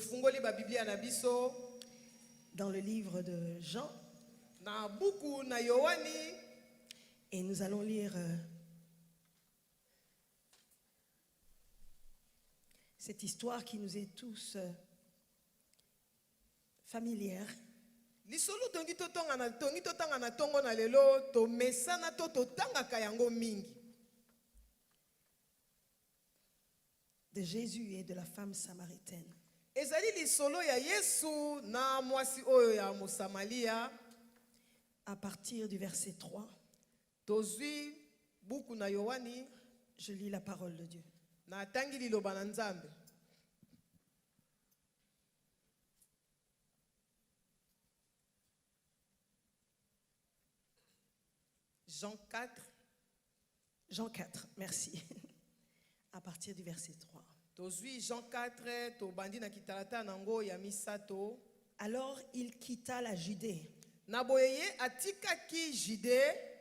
tofungoli ba Biblia na biso dans le livre de Jean na buku na Yohani et nous allons lire cette histoire qui nous est tous familière. lisolo tongi totanga na tongo na lelo to mesana to totangaka yango mingi De Jésus et de la femme samaritaine. ezali lisolo ya Yesu na mwasi oyo ya Mosamalia. À partir du verset 3, Tozwi buku na Yohani je lis la parole de Dieu. na tangi liloba na Nzambe. Jean 4. Jean 4, merci. À partir du verset 3. Tozwi Jean 4 to bandi na kitalata nango ya misato. Alors il quitta la Judée Na boyeye atikaki Judée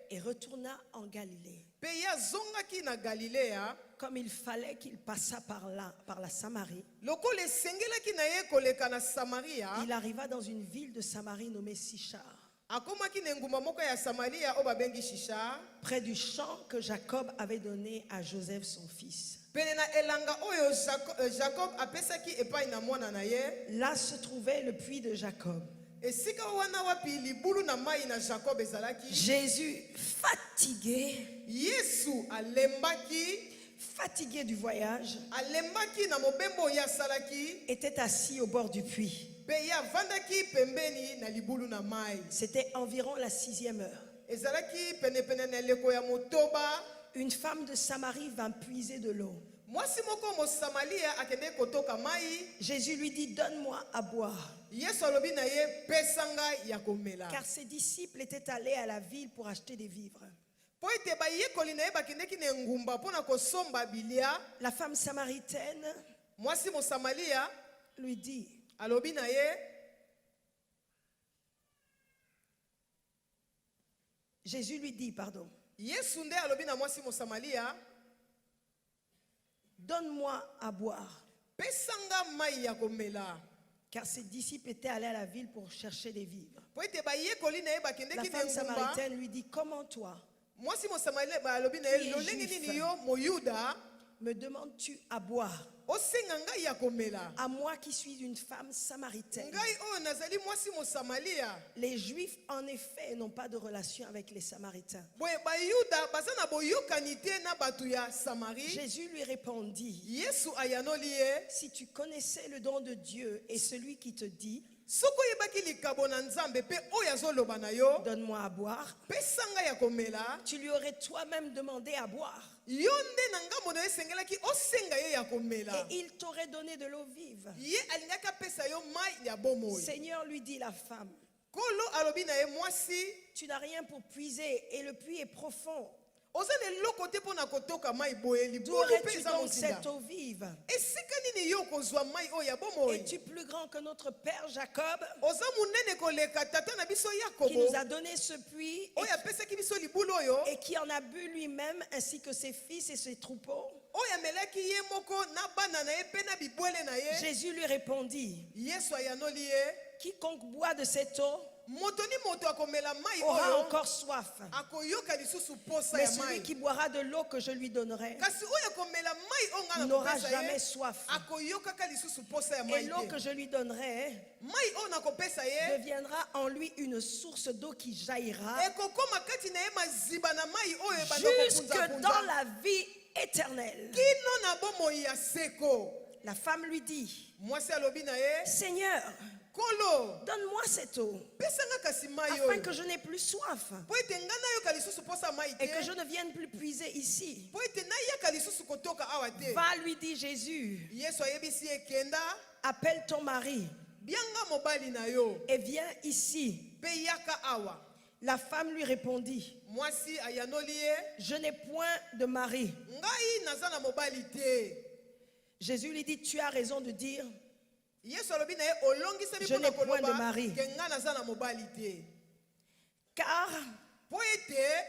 et retourna en Galilée. pe ya zongaki na Galilea. Comme il fallait qu'il passât par la Samarie, Lokole sengelaki na ye koleka na Samaria. il arriva dans une ville de Samarie nommée Sichar, Akomaki na ngumba moko ya Samaria o babengi Shisha. près du champ que Jacob avait donné à Joseph son fils. Pene na elanga oyo Jacob apesaki epai na mwana na ye. Là se trouvait le puits de Jacob. Esika wana wapi libulu na mai na Jacob ezalaki. Jésus, fatigué Yesu fatigué du voyage, alembaki na mobembo ya salaki. était assis au bord du puits. Pe ya vandaki pembeni na libulu na mai. C'était environ la 6e heure. Ezalaki pene na leko ya motoba. Une femme de Samarie vint puiser de l'eau. Mwasi moko Mosamalia akende kotoka mai. Jésus lui dit, donne-moi à boire. Yesu alobi na ye pesanga ya komela. Car ses disciples étaient allés à la ville pour acheter des vivres. Po ete bayekoli na ye bakendeki na ngumba mpona kosomba bilia. La femme samaritaine Mwasi Mosamalia lui dit, alobi na ye. Jésus lui dit, pardon, Yesu nde alobi na mwasi Mosamalia. donne-moi à boire. Pesanga mai ya komela. Car ses disciples étaient allés à la ville pour chercher des vivres. Po ete bayekoli na ye La bakendeki na femme ngumba. samaritaine lui dit, comment toi Mwasi Mosamalia alobi na ye Qui est lolenge juif. nini yo moyuda me demandes-tu à boire, osenga ngai ya komela. à moi qui suis une femme samaritaine? Ngai oyo nazali mwasi Mosamalia. Les Juifs, en effet, n'ont pas de relation avec les Samaritains. Boye bayuda baza na boyokani te na batu ya Samarie. Jésus lui répondit, Yesu ayanoli ye. si tu connaissais le don de Dieu et celui qui te dit, Soko yebaki likabo na Nzambe pe oyo azoloba na yo. donne-moi à boire, Pesanga ya komela. tu lui aurais toi-même demandé à boire. Yo nde na ngambo na ye sengelaki osenga ye ya komela. Et il t'aurait donné de l'eau vive. Ye alingaki apesa yo mai ya bomoi. Seigneur, lui dit la femme, Kolo alobi na ye mwasi. tu n'as rien pour puiser et le puits est profond. Oza ne loko te pona kotoka mai boye D'où libulu pe aurais-tu eza donc mozinga. cette eau vive? Esika nini yo kozwa mai oyo ya bomoi? Es-tu plus grand que notre père Jacob, Oza munene koleka tata na biso qui Yakobo. nous a donné ce puits Oyo apesaki biso libulu oyo. et qui en a bu lui-même ainsi que ses fils et ses troupeaux? Oyo amelaki ye moko na bana na ye pe na bibwele na ye. Jésus lui répondit, Yesu ayanoli ye. quiconque boit de cette eau Moto ni moto akomela mai aura oyo. encore soif. Akoyoka lisusu posa Mais ya celui mai. qui boira de l'eau que je lui donnerai Kasi oyo akomela mai oyo nga na n'aura kopesa jamais ye. soif. Akoyokaka lisusu posa ya Et mai l'eau te. que je lui donnerai Mai oyo nakopesa ye. deviendra en lui une source d'eau qui jaillira Ekokoma kati na ye maziba na mai oyo ebanda jusque kopunza dans punza. la vie éternelle. Kino na bomoi ya seko. La femme lui dit, Mwasi alobi na ye. Seigneur, Kolo. donne-moi cette eau Pesanga kasi mai afin oyo. que je n'ai plus soif Po ete nga nayoka lisusu posa mai et que te. je ne vienne plus puiser ici. Po ete nayaka lisusu kotoka awa te. Va, lui dit Jésus, Yesu ayebisi ye kenda. appelle ton mari Bianga mobali na yo. et viens ici. Pe yaka awa. La femme lui répondit, Mwasi ayanoli ye. je n'ai point de mari. Ngai naza na mobali te. Jésus lui dit, tu as raison de dire, Yesu alobi na ye olongisami Je mpona n'ai point de koloba mari. ke nga naza na mobali te. car Po ete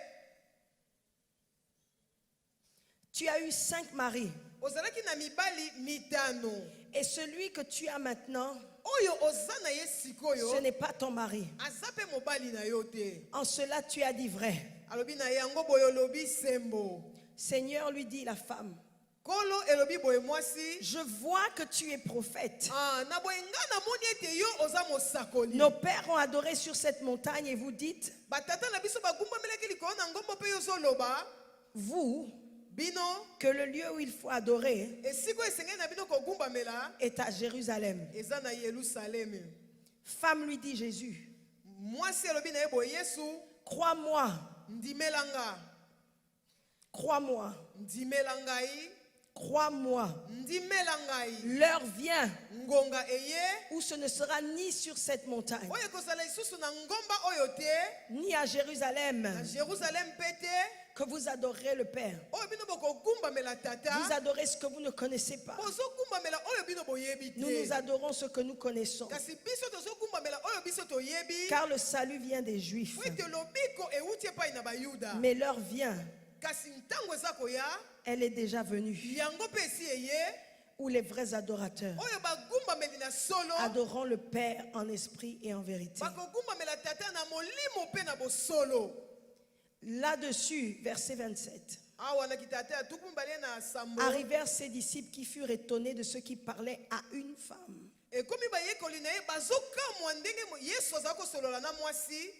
tu as eu 5 maris ozalaki na mibali mitano. Et celui que tu as maintenant, oyo oza na ye sikoyo ce n'est pas ton mari. aza mpe mobali na yo te. En cela, tu as dit vrai. Alobi na ye yango boye olobi sembo. Seigneur, lui dit la femme, Kolo elobi boye mwasi. je vois que tu es prophète. Na boye nga na moni ete yo oza mosakoli. Nos pères ont adoré sur cette montagne et vous dites, Batata na biso bagumbamelaki likolo na ngomba mpe yo ozoloba. vous, Bino que le lieu où il faut adorer esiko esengeli na bino kogumbamela est à Jérusalem. eza na Yerusalemi. Femme lui dit Jésus, Mwasi elobi na ye boye Yesu, crois-moi, ndimela nga. crois-moi, Ndimela ngai, crois-moi. ndimela ngai. L'heure vient Ngonga eye où ce ne sera ni sur cette montagne, oyo ekozala lisusu na ngomba oyo te, ni à Jérusalem, na Jérusalem mpe te, que vous adorerez le Père. oyo bino bokogumbamela tata, Vous adorez ce que vous ne connaissez pas. bozogumbamela oyo bino boyebi Nous nous te. adorons ce que nous connaissons. Kasi biso tozogumbamela oyo biso toyebi, Car le salut vient des Juifs. po ete lobiko euti epai na bayuda. Mais l'heure vient, Kasi ntango eza koya, elle est déjà venue, yango mpe esi eye, où les vrais adorateurs oyo bagumbameli na solo adoreront le Père en esprit et en vérité. bakogumbamela tata na molimo mpe na bosolo. Là-dessus, verset 27, Awa na kitata ya tuku mbale na sambo. arrivèrent ses disciples qui furent étonnés de ce qui parlait à une femme. Ekomi bayekoli na ye bazokamwa ndenge Yesu aza kosolola na mwasi.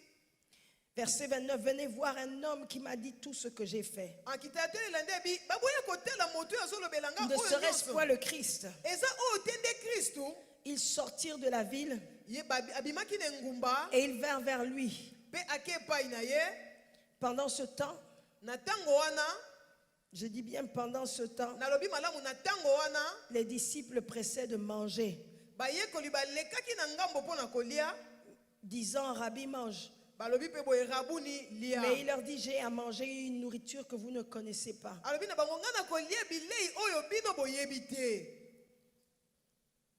Verset 29, venez voir un homme qui m'a dit tout ce que j'ai fait. Akitata elande bi baboya kotela moto oyo azolobela nga Ne oyo serait-ce nyonso. point le Christ? Eza oyo te nde Kristu. Ils sortirent de la ville Ye abimaki na engumba et ils vinrent vers lui. mpe ake epai na ye. Pendant ce temps, Na ntango wana, je dis bien pendant ce temps, nalobi malamu na ntango wana, les disciples pressaient de manger, bayekoli balekaki na ngambo mpo na kolia. disant, Rabbi, mange. Balobi mpe boye rabuni lia. Mais il leur dit, j'ai à manger une nourriture que vous ne connaissez pas. Alobi na bango nga na kolia bilei oyo bino boyebi te.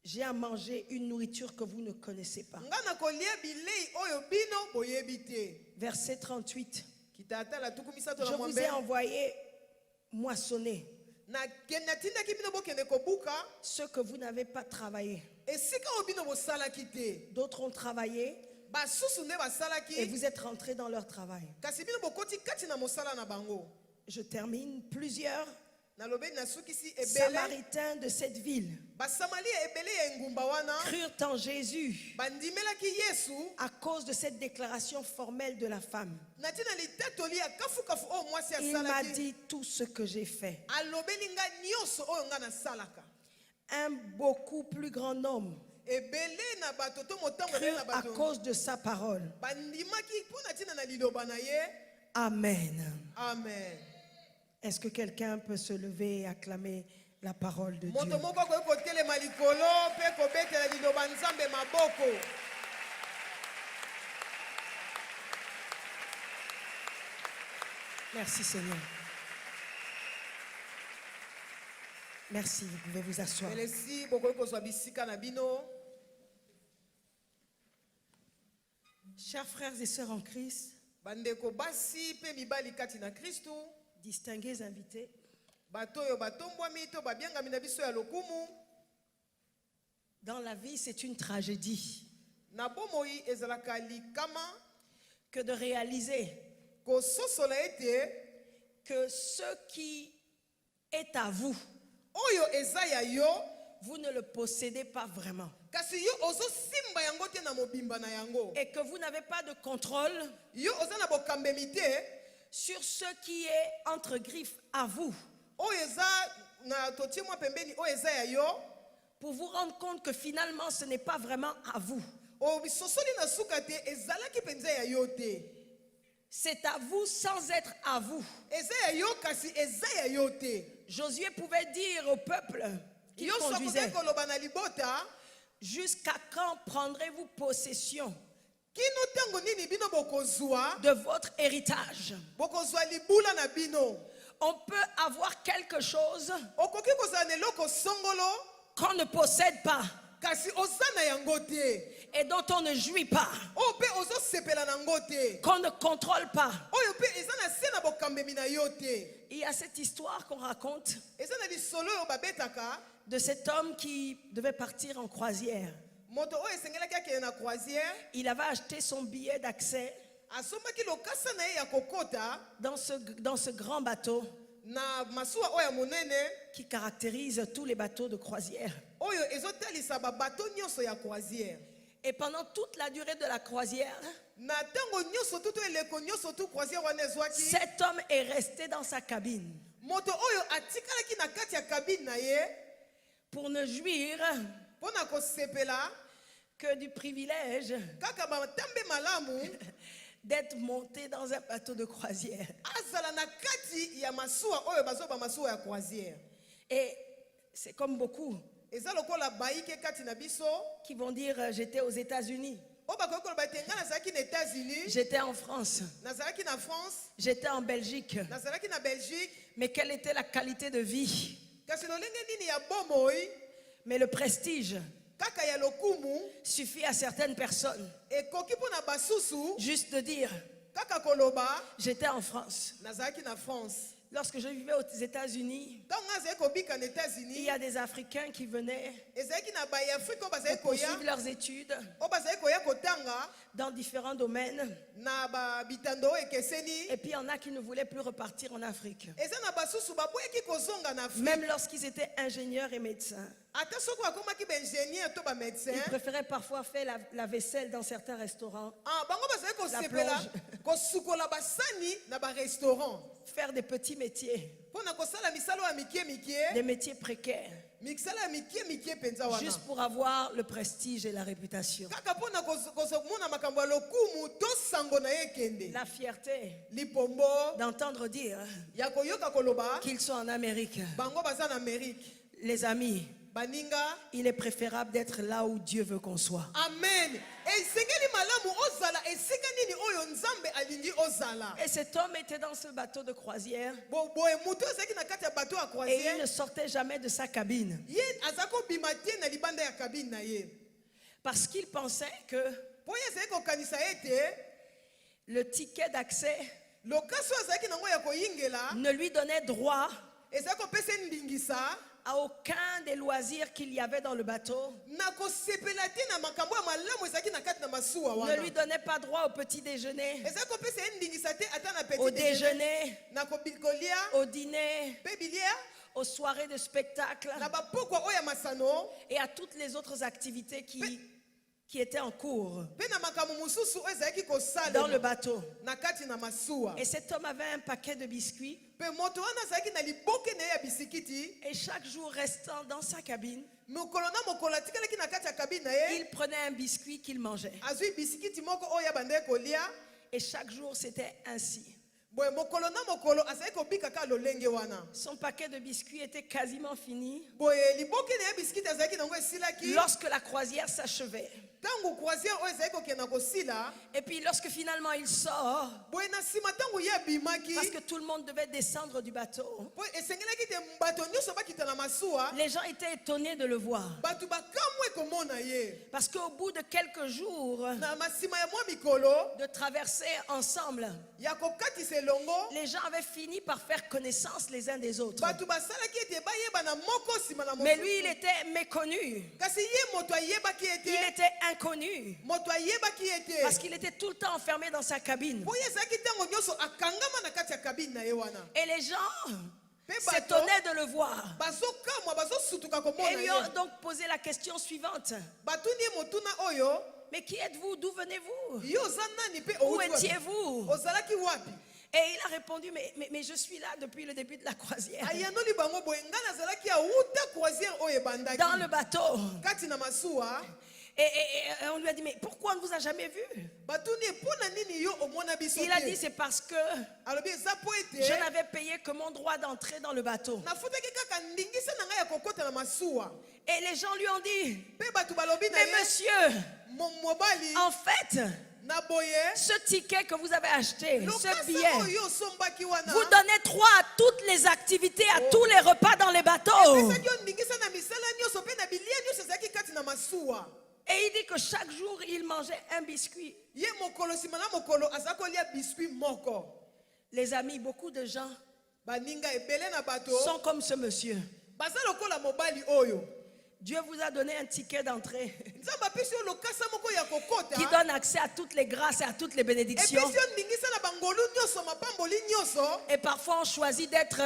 J'ai à manger une nourriture que vous ne connaissez pas. Nga na kolia bilei oyo bino boyebi te. Verset 38. Kitata la tuku misato Je na vous mwambe. ai envoyé moissonner Natindaki bino bokende kobuka ce que vous n'avez pas travaillé. esika oyo bino bosalaki te. D'autres ont travaillé Basusu nde et basalaki vous êtes rentrés dans leur travail. kasi bino bokoti kati na mosala na bango. Je termine. Plusieurs Nalobeli nasukisi ebele Samaritains de cette ville basamalia ebele ya engumba wana crurent en Jésus bandimelaki Yesu à cause de cette déclaration formelle de la femme. na ntina litatoli ya kafukafu oyo mwasi Il m'a asalaki. dit tout ce que j'ai fait. Alobeli nga nyonso oyo nga nasalaka. Un beaucoup plus grand nombre Ebele na bato to motango ebele na crurent à bato cause de sa parole. bandimaki mpo na ntina na liloba na ye. Amen. Amen. Est-ce que quelqu'un peut se lever et acclamer la parole de Dieu? Moto moko akoki kotelema likolo mpe kobetela liloba nzambe maboko. Merci Seigneur. Merci, vous pouvez vous asseoir. Elesi bokoki kozwa bisika na bino. Chers frères et sœurs en Christ, Bandeko basi mpe mibali kati na Kristu, distingués invités, bato oyo batombwami to babiangami na biso ya lokumu. dans la vie c'est une tragédie Na bomoi ezalaka likama que de réaliser kososola ete que ce qui est à vous, oyo eza ya yo vous ne le possédez pas vraiment. kasi yo ozosimba yango te na mobimba na yango. Et que vous n'avez pas de contrôle Yo oza na bokambemi te sur ce qui est entre griffes à vous. oyo eza na totie mwa pembeni oyo eza ya yo. Pour vous rendre compte que finalement ce n'est pas vraiment à vous. Bisosoli na suka te ezalaki mpenza ya yo te. C'est à vous sans être à vous. Eza ya yo kasi eza ya yo te. Josué pouvait dire au peuple qu'il Yo conduisait, sokoki koloba na libota jusqu'à quand prendrez-vous possession kino ntango nini bino bokozwa de votre héritage? libula na bino. On peut avoir quelque chose Okoki kozala na eloko songolo qu'on ne possède pas kasi oza na yango te. et dont on ne jouit pas, Oyo mpe ozosepela nango te. qu'on ne contrôle pas. Oyo mpe eza na se na bokambemi na yo te. Il y a cette histoire qu'on raconte Eza na lisolo oyo babetaka de cet homme qui devait partir en croisière. moto oyo esengelaki akende na croisière Il avait acheté son billet d'accès asombaki lokasa na ye ya kokota dans ce grand bateau na masuwa oyo ya monene qui caractérise tous les bateaux de croisière. oyo ezotalisa babato nyonso ya croisière. Et pendant toute la durée de la croisière, Na ntango nyonso tu to eleko nyonso tu croisière wana ezwaki cet homme est resté dans sa cabine moto oyo atikalaki na kati ya kabine na ye pour ne jouir mpo na kosepela que du privilège kaka batambe malamu d'être monté dans un bateau de croisière. azala na kati ya masuwa oyo bazoba masuwa ya croisière. Et c'est comme beaucoup Eza lokola baike kati na biso qui vont dire j'étais aux États-Unis, oyo bakoki koloba ete nga nazalaki na États-Unis, j'étais en France, nazalaki na France, j'étais en Belgique. nazalaki na Belgique, Mais quelle était la qualité de vie? kasi lolenge nini ya bomoi Mais le prestige kaka ya lokumu suffit à certaines personnes ekoki mpo na basusu juste de dire kaka koloba j'étais en France. nazalaki na France. Lorsque je vivais aux États-Unis, Ntango nga azalaki kobika na il États-Unis y a des Africains qui venaient ezalaki na baafrika oyo bazalaki pour koya poursuivre leurs études oyo bazalaki koya kotanga dans différents domaines. na bitando oyo ekeseni. Et puis il y en a qui ne voulaient plus repartir en Afrique. Eza na basusu baboyaki kozonga na Afrique Même lorsqu'ils étaient ingénieurs et médecins. ata soki bakomaki baingénieur to bamédecin Ils préféraient parfois faire la vaisselle dans certains restaurants, bango bazalaki kosepela kosukola basani na barestaurant faire des petits métiers, mpo na kosala misala ya mikie des métiers précaires, misala ya mikie mpenza wana juste pour avoir le prestige et la réputation. kaka mpo na komona makambo ya lokumu to sango na ye ekende La fierté lipombo d'entendre dire ya koyoka koloba qu'ils sont en Amérique. bango baza na Amérique. Les amis, Baninga, il est préférable d'être là où Dieu veut qu'on soit. amen. Esengeli malamu ozala esika nini oyo nzambe alingi ozala. Et cet homme était dans ce bateau de croisière Boye mutu ezaki na kati ya bateau ya et il croisière. ne sortait jamais de sa cabine Ye azako bima te na libanda ya cabine na ye. parce qu'il pensait que Po ye ezaki kokanisa ete le ticket d'accès lokaso azalaki nango ya koyingela ne lui donnait droit ezaki kopesa ndingisa à aucun des loisirs qu'il y avait dans le bateau, na kosepela te na makambo ya malamu ezalaki na kati na masuwa ne wana. lui donnait pas droit au petit déjeuner, Ezaki kopesa ye ndingisa te ata na au petit déjeuner déjeuner, na kolia au dîner, pe bilia aux soirées de spectacle na bapokwa oyo ya masano et à toutes les autres activités qui étaient en cours pe na makambo mosusu oyo ezalaki dans le kosalema bateau. na kati na masuwa. Et cet homme avait un paquet de biscuits Pe moto wana azalaki na liboke na ye ya bisikiti et chaque jour restant dans sa cabine, mokolo na mokolo atikalaki na kati ya kabine na ye il prenait un biscuit qu'il mangeait. azwi bisikiti moko oyo abandaki kolia. Et chaque jour, c'était ainsi. Boye mokolo na mokolo azalaki kobika kaka lolenge wana. Son paquet de biscuits était quasiment fini Boye liboke na ye bisikiti azalaki nango esilaki lorsque la croisière s'achevait. ntango croisière oyo ezalaki kokenda kosila. Et puis lorsque finalement il sort, Boye na nsima ntango ye abimaki parce que tout le monde devait descendre du bateau, boye esengelaki te bato nyonso bakita na masuwa les gens étaient étonnés de le voir. bato bakamwe komona ye Parce qu'au bout de quelques jours na masima ya mwa mikolo de traverser ensemble, ya kokatisa elongo les gens avaient fini par faire connaissance les uns des autres. bato basalaki ete bayebana moko nsima na Mais lui, il mosusu était méconnu. kasi ye moto ayebaki Il ete était inconnu. moto ayebaki Parce ete qu'il était tout le temps enfermé dans sa cabine. po ye ezalaki ntango nyonso akangama na kati ya kabine na ye wana Et les gens mpe bato s'étonnaient de le voir. bazokamwa bazosutuka Et komona lui ye ont donc posé la question suivante. batuni ye motuna oyo Mais qui êtes-vous? D'où venez-vous? yo oza nani mpe Où outi wapi? étiez-vous? ozalaki wapi Et il a répondu, mais je suis là depuis le début de la croisière. ayanoli bango boye ngai nazalaki awuta croisière oyo ebandaki Dans le bateau. kati na masuwa Et on lui a dit, mais pourquoi on ne vous a jamais vu? batuni ye mpo na nini yo omona biso Il a dit, te c'est parce que alobi eza po ete je n'avais payé que mon droit d'entrer dans le bateau. nafutaki kaka ndingisa na ngai ya kokota na masuwa Et les gens lui ont dit, mpe bato balobi na mais ye monsieur, mobali en fait, na boye ce ticket que vous avez acheté, ce lokasa billet, oyo osombaki wana vous donnez droit à toutes les activités, à tous les repas dans les bateaux. esaki yo ndingisa na misala nyonso mpe na bilia nyonso ezalaki kati na masuwa. Et il dit que chaque jour, il mangeait un biscuit. Ye mokolo nsima na mokolo aza kolia biskuit moko. Les amis, beaucoup de gens Baninga ebele na bato sont comme ce monsieur. baza lokola mobali oyo Dieu vous a donné un ticket d'entrée nzambe apesi yo lokasa moko ya kokota qui donne accès à toutes les grâces et à toutes les bénédictions. epesi yo ndingisa na bangolu nyonso mapamboli nyonso Et parfois on choisit d'être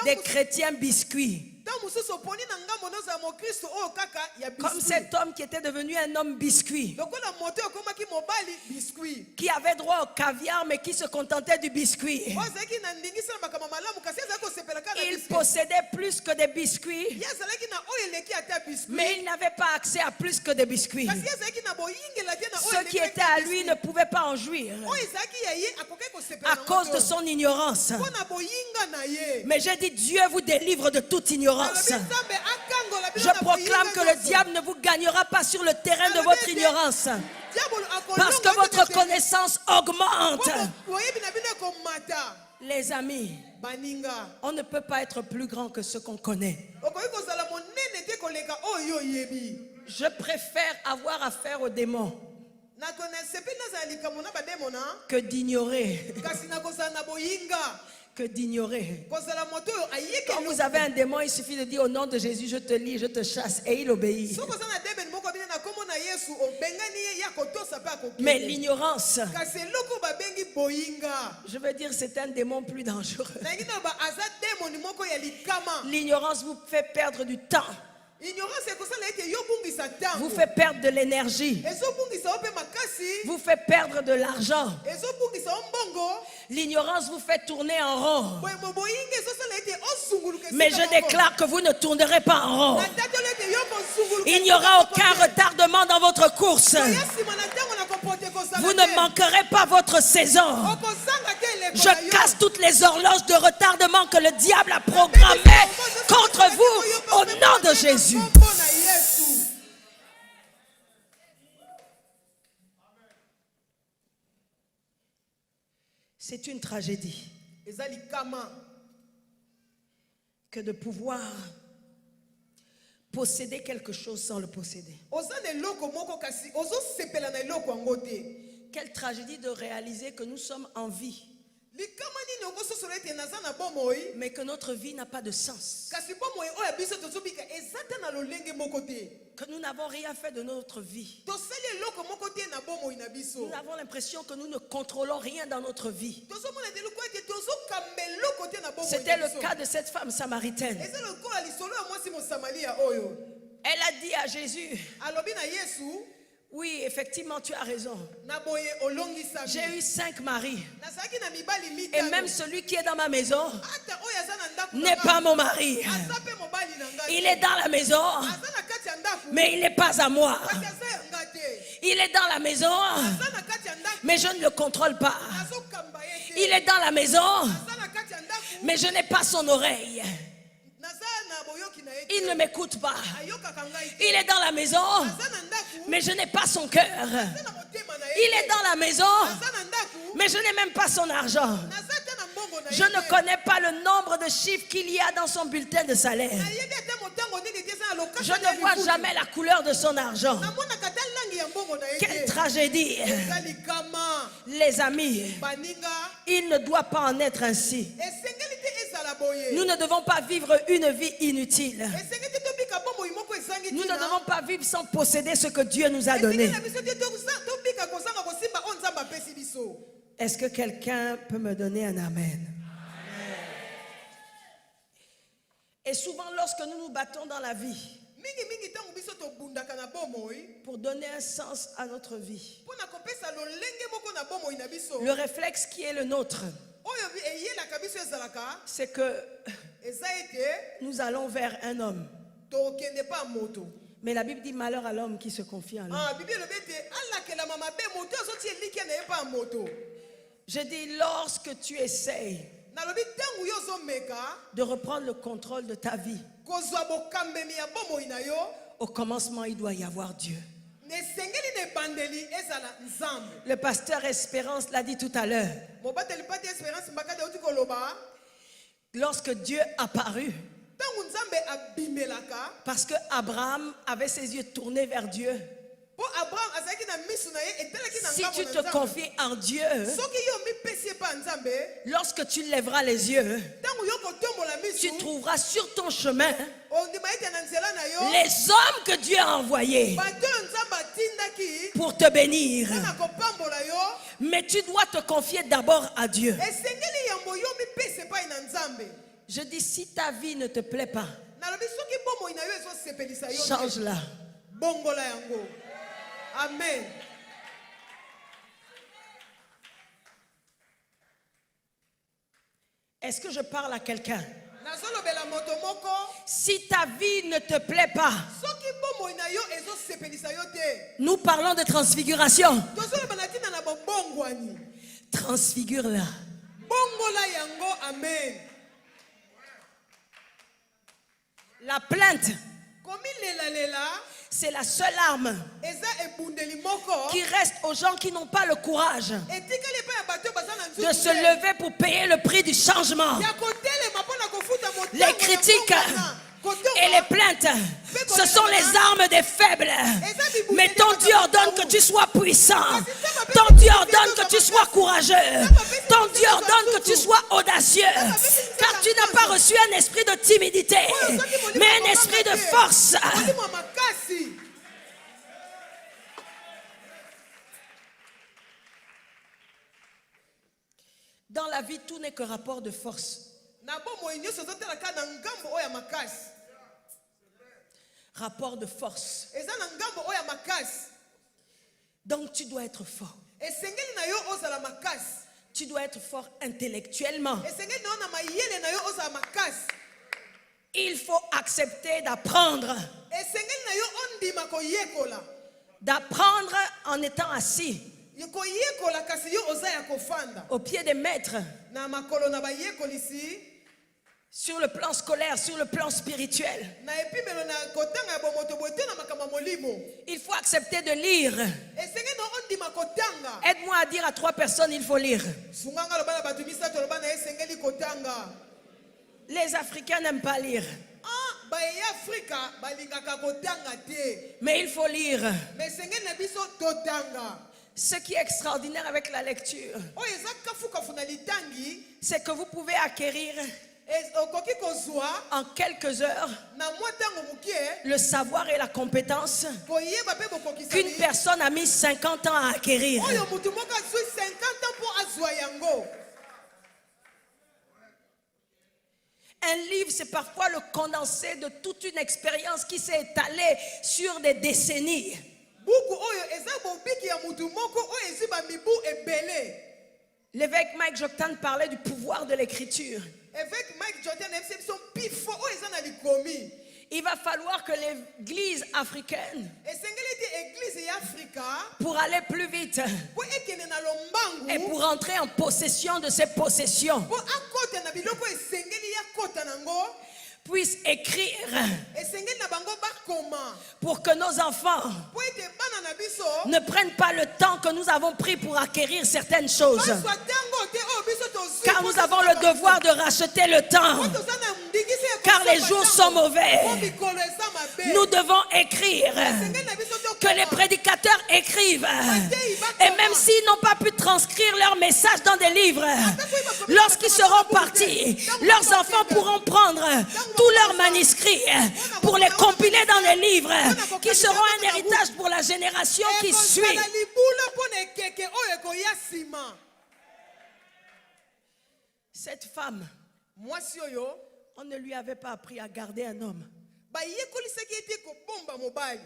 des chrétiens biscuits. ntango mosusu oponi na ngambo nozala mokristo oyo kaka ya Comme biskuit cet homme qui était devenu un homme biscuit, lokola moto okomaki mobali biskuit qui avait droit au caviar mais qui se contentait du biscuit. oyo azalaki na ndingisa na makambo malamu kasi azalaki kosepela kaka na Il biskuit possédait plus que des biscuits, ye azalaki na oyo eleki ata biskuit mais il n'avait pas accès à plus que des biscuits. kasi ye azalaki na boyingela te na oyo Ceux qui étaient à lui ne pouvaient pas en jouir oyo ezalaki ya ye akokaki kosepela à cause de son ignorance. mpo na boyinga na ye Mais j'ai dit, Dieu vous délivre de toute ignorance. alobi nzambe akangola bino Je na proclame boyinga que le nyonso. diable ne vous gagnera pas sur le terrain de votre ignorance. Diabolo akolonga Parce que bino votre te- connaissance augmente. mpo boyebi na bino ekomata Les amis, baninga on ne peut pas être plus grand que ce qu'on connaît. okoki kozala monene te koleka oyo oyebi Je préfère avoir affaire aux démons nasepeli nazala likambo na bademona que d'ignorer. kasi nakozala na boyinga Que d'ignorer. kozala moto oyo Quand ayeke vous avez un démon, il suffit de dire au nom de Jésus, je te lis, je te chasse, et il obéit. soki oza na demeni moko bino na kombo na yesu obengani ye ya kotosa mpe Mais akokende l'ignorance, kasi eloko babengi boyinga je veux dire, c'est un démon plus dangereux. nayebi na ba aza demoni moko ya likama L'ignorance vous fait perdre du temps, ignorance ekosala ete yo bungisa ntango vous fait perdre de l'énergie, ezobungisa yo mpe makasi vous fait perdre de l'argent. ezobungisa yo mbongo L'ignorance vous fait tourner en rond. boye boyinga ezosala ete ozunguluka Mais je déclare que vous ne tournerez pas en rond. natatelo ete yo kozunguluka Il n'y aura aucun retardement dans votre course. ya nsima na ntango na kopote kozala Vous te. ne manquerez pas votre saison. okozanga te eleko na Je yo. casse toutes les horloges de retardement que le diable a programmées contre vous au nom de Jésus. Kombo na Yesu. C'est une tragédie eza likama que de pouvoir posséder quelque chose sans le posséder. oza na eloko moko kasi ozosepela na eloko yango te Quelle tragédie de réaliser que nous sommes en vie, likama nini okososola ete naza na bomoi mais que notre vie n'a pas de sens. kasi bomoi oyo ya biso tozobika eza te na lolenge moko te Que nous n'avons rien fait de notre vie. tosali eloko moko te na bomoi na biso Nous avons l'impression que nous ne contrôlons rien dans notre vie. tozomona ete eloko ete tozokamba eloko te na bomoi C'était na le biso. cas de cette femme samaritaine. eza lokola lisolo ya mwasi mosamalia oyo Elle a dit à Jésus, alobi na yesu oui, effectivement, tu as raison. na boye olongisami J'ai eu 5 maris. nazalaki na mibali Et mitano même celui qui est dans ma maison ata oyo aza na ndako n'est na pas nga, mon mari. aza mpe mobali na ngai Il te. est dans la maison, aza na kati ya ndako mais il n'est pas à moi. kasi aza ya nga te Il est dans la maison, aza na kati ya ndako mais je ne le contrôle pas. nazokamba ye te Il est dans la maison, aza na kati ya ndako mais je n'ai pas son oreille. naza na boyoki na ye te Il ne m'écoute pas. ayokaka ngai te Il est dans la maison, aza na ndako mais je n'ai pas son cœur. aza na motema na ye Il te. est dans la maison, aza na ndako mais je n'ai même pas son argent. naza te na mbongo na ye Je ne te. connais pas le nombre de chiffres qu'il y a dans son bulletin de salaire. nayebi ate motango nini te eza na lokasa Je na ne vois lifuti. jamais la couleur de son argent. namonaka te langi ya mbongo na ye Quelle te tragédie. eza likama Les amis, baninga il ne doit pas en être ainsi. esengeli te ezala boye Nous ne devons pas vivre une vie inutile. esengeli te tobika bomoi moko ezangi Nous ne ntina. devons pas vivre sans posséder ce que Dieu nous a Esengeli donné. na biso te tobika kozanga kosimba oyo nzambe apesi biso Est-ce que quelqu'un peut me donner un amen? Et souvent, lorsque nous nous battons dans la vie mingimingi ntango biso tobundaka na bomoi pour donner un sens à notre vie, mpo na kopesa lolenge moko na bomoi na biso le réflexe qui est le nôtre, oyo eyelaka biso ezalaka c'est que eza ete nous allons vers un homme. tokende pa moto Mais la Bible dit malheur à l'homme qui se confie en l'homme. bible elobi ete alakelama mabe moto azoti elikia na ye pa moto Je dis, lorsque tu essayes nalobi ntango yo ozomeka de reprendre le contrôle de ta vie, kozwa bokambemi ya bomoi na yo au commencement, il doit y avoir Dieu. nesengeli na ebandeli ezala nzambe Le pasteur Espérance l'a dit tout à l'heure. mobateli pati espérance mbakati auti koloba Lorsque Dieu apparut, ntango nzambe abimelaka parce que Abraham avait ses yeux tournés vers Dieu, Po Abraham azalaki na misu na ye etalaki na Si ngambo tu na te Nzambe. confies en Dieu, Soki yo mipesi ye pa Nzambe, lorsque tu lèveras les yeux, ntango yo kotombola tu misu, trouveras sur ton chemin ondima ete na nzela na yo, les hommes que Dieu a envoyés bato oyo Nzambe atindaki pour te bénir. mpona kopambola yo, Mais tu dois te confier d'abord à Dieu. esengeli yambo yo mipesi epai na Nzambe. Je dis, si ta vie ne te plaît pas, Nalobi soki bomoi na yo ezosepelisa yo te, change-la. bongola yango. Amen. Est-ce que je parle à quelqu'un? Nazolobela moto moko, Si ta vie ne te plaît pas, soki bomoi na yo ezosepelisa yo te, nous parlons de transfiguration. tozoloba na ntina na bobongwani, Transfigure-la. bongola yango. Amen. La plainte, Komilela c'est la seule arme eza ebundeli moko qui reste aux gens qui n'ont pas le courage etikali epai ya bato oyo baza na de se lever pour payer le prix du changement. ya kotelema mpona kofuta motango Les critiques et les plaintes, ce sont les armes des faibles. Mais ton Dieu ordonne que tu sois puissant. Ton Dieu ordonne que tu sois courageux. Ton Dieu ordonne que tu sois audacieux. Car tu n'as pas reçu un esprit de timidité, mais un esprit de force. molimo makasi. Dans la vie, tout n'est que rapport de force. Na bomoi nyonso ezotelaka na ngambo oyo ya makasi, Rapport de force. eza na ngambo oyo ya makasi. Donc tu dois être fort. Esengeli na yo ozala makasi, Tu dois être fort intellectuellement. esengeli na yo na mayele na yo ozala makasi, Il faut accepter d'apprendre. esengeli na yo ondima koyekola, D'apprendre en étant assis koyekola kasi yo oza ya kofanda au pied des maîtres, na makolo na bayekolisi, sur le plan scolaire, sur le plan spirituel. na epimelo na kotanga ya bomoto boye te na makambo ya molimo. Il faut accepter de lire. Esengeli na ondima kotanga. Aide-moi à dire à 3 personnes, il faut lire. Sunganga loba na bato misato loba na esengeli kotanga. Les Africains n'aiment pas lire, Ah, baye ya Afrika balingaka kotanga te. mais il faut lire. Mais esengeli na biso totanga. Ce qui est extraordinaire avec la lecture, Oyo eza kafukafu na litangi, c'est que vous pouvez acquérir okoki kozwa en quelques heures na mwa ntango mokie le savoir et la compétence koyeba mpe qu'une bokokisani personne a mis 50 ans à acquérir. oyo motu moko azwi 50 ans mpo azwa yango. Un livre, c'est parfois le condensé de toute une expérience qui s'est étalée sur des décennies. Buku oyo eza bobiki ya mutu moko oyo ezwi bamibu ebele. L'évêque Mike Joktan parlait du pouvoir de l'écriture. Évêque Mike Jordan ayebisi biso pifo oyo eza na likomi. Il va falloir que l'église africaine, Esengeli ete église ya Afrika pour aller plus vite mpo ekende na et lombangu pour entrer en possession de ses possessions, mpo akota na biloko esengeli ya kota nango, puisse écrire esengeli na bango bakoma pour que nos enfants mpo ete bana na biso ne prennent pas le temps que nous avons pris pour acquérir certaines choses. bazwa ntango te oyo biso tozwi Car nous avons le devoir de racheter le temps. mpo toza na mbingisi ya Car les kosomba jours ntango, sont mauvais. mpo mikolo eza mabe. Nous devons écrire. Esengeli na biso Que les tokoma. prédicateurs écrivent. Et même s'ils n'ont pas pu transcrire leur message dans des livres, lorsqu'ils seront partis, leurs enfants pourront prendre tous leurs manuscrits pour les compiler dans des livres qui seront un héritage pour la génération qui suit. Ekozala libula mpo na ekeke oyo ekoya nsima. Cette femme, Mwasi oyo on ne lui avait pas appris à garder un homme. bayekolisaki ete kobomba mobali.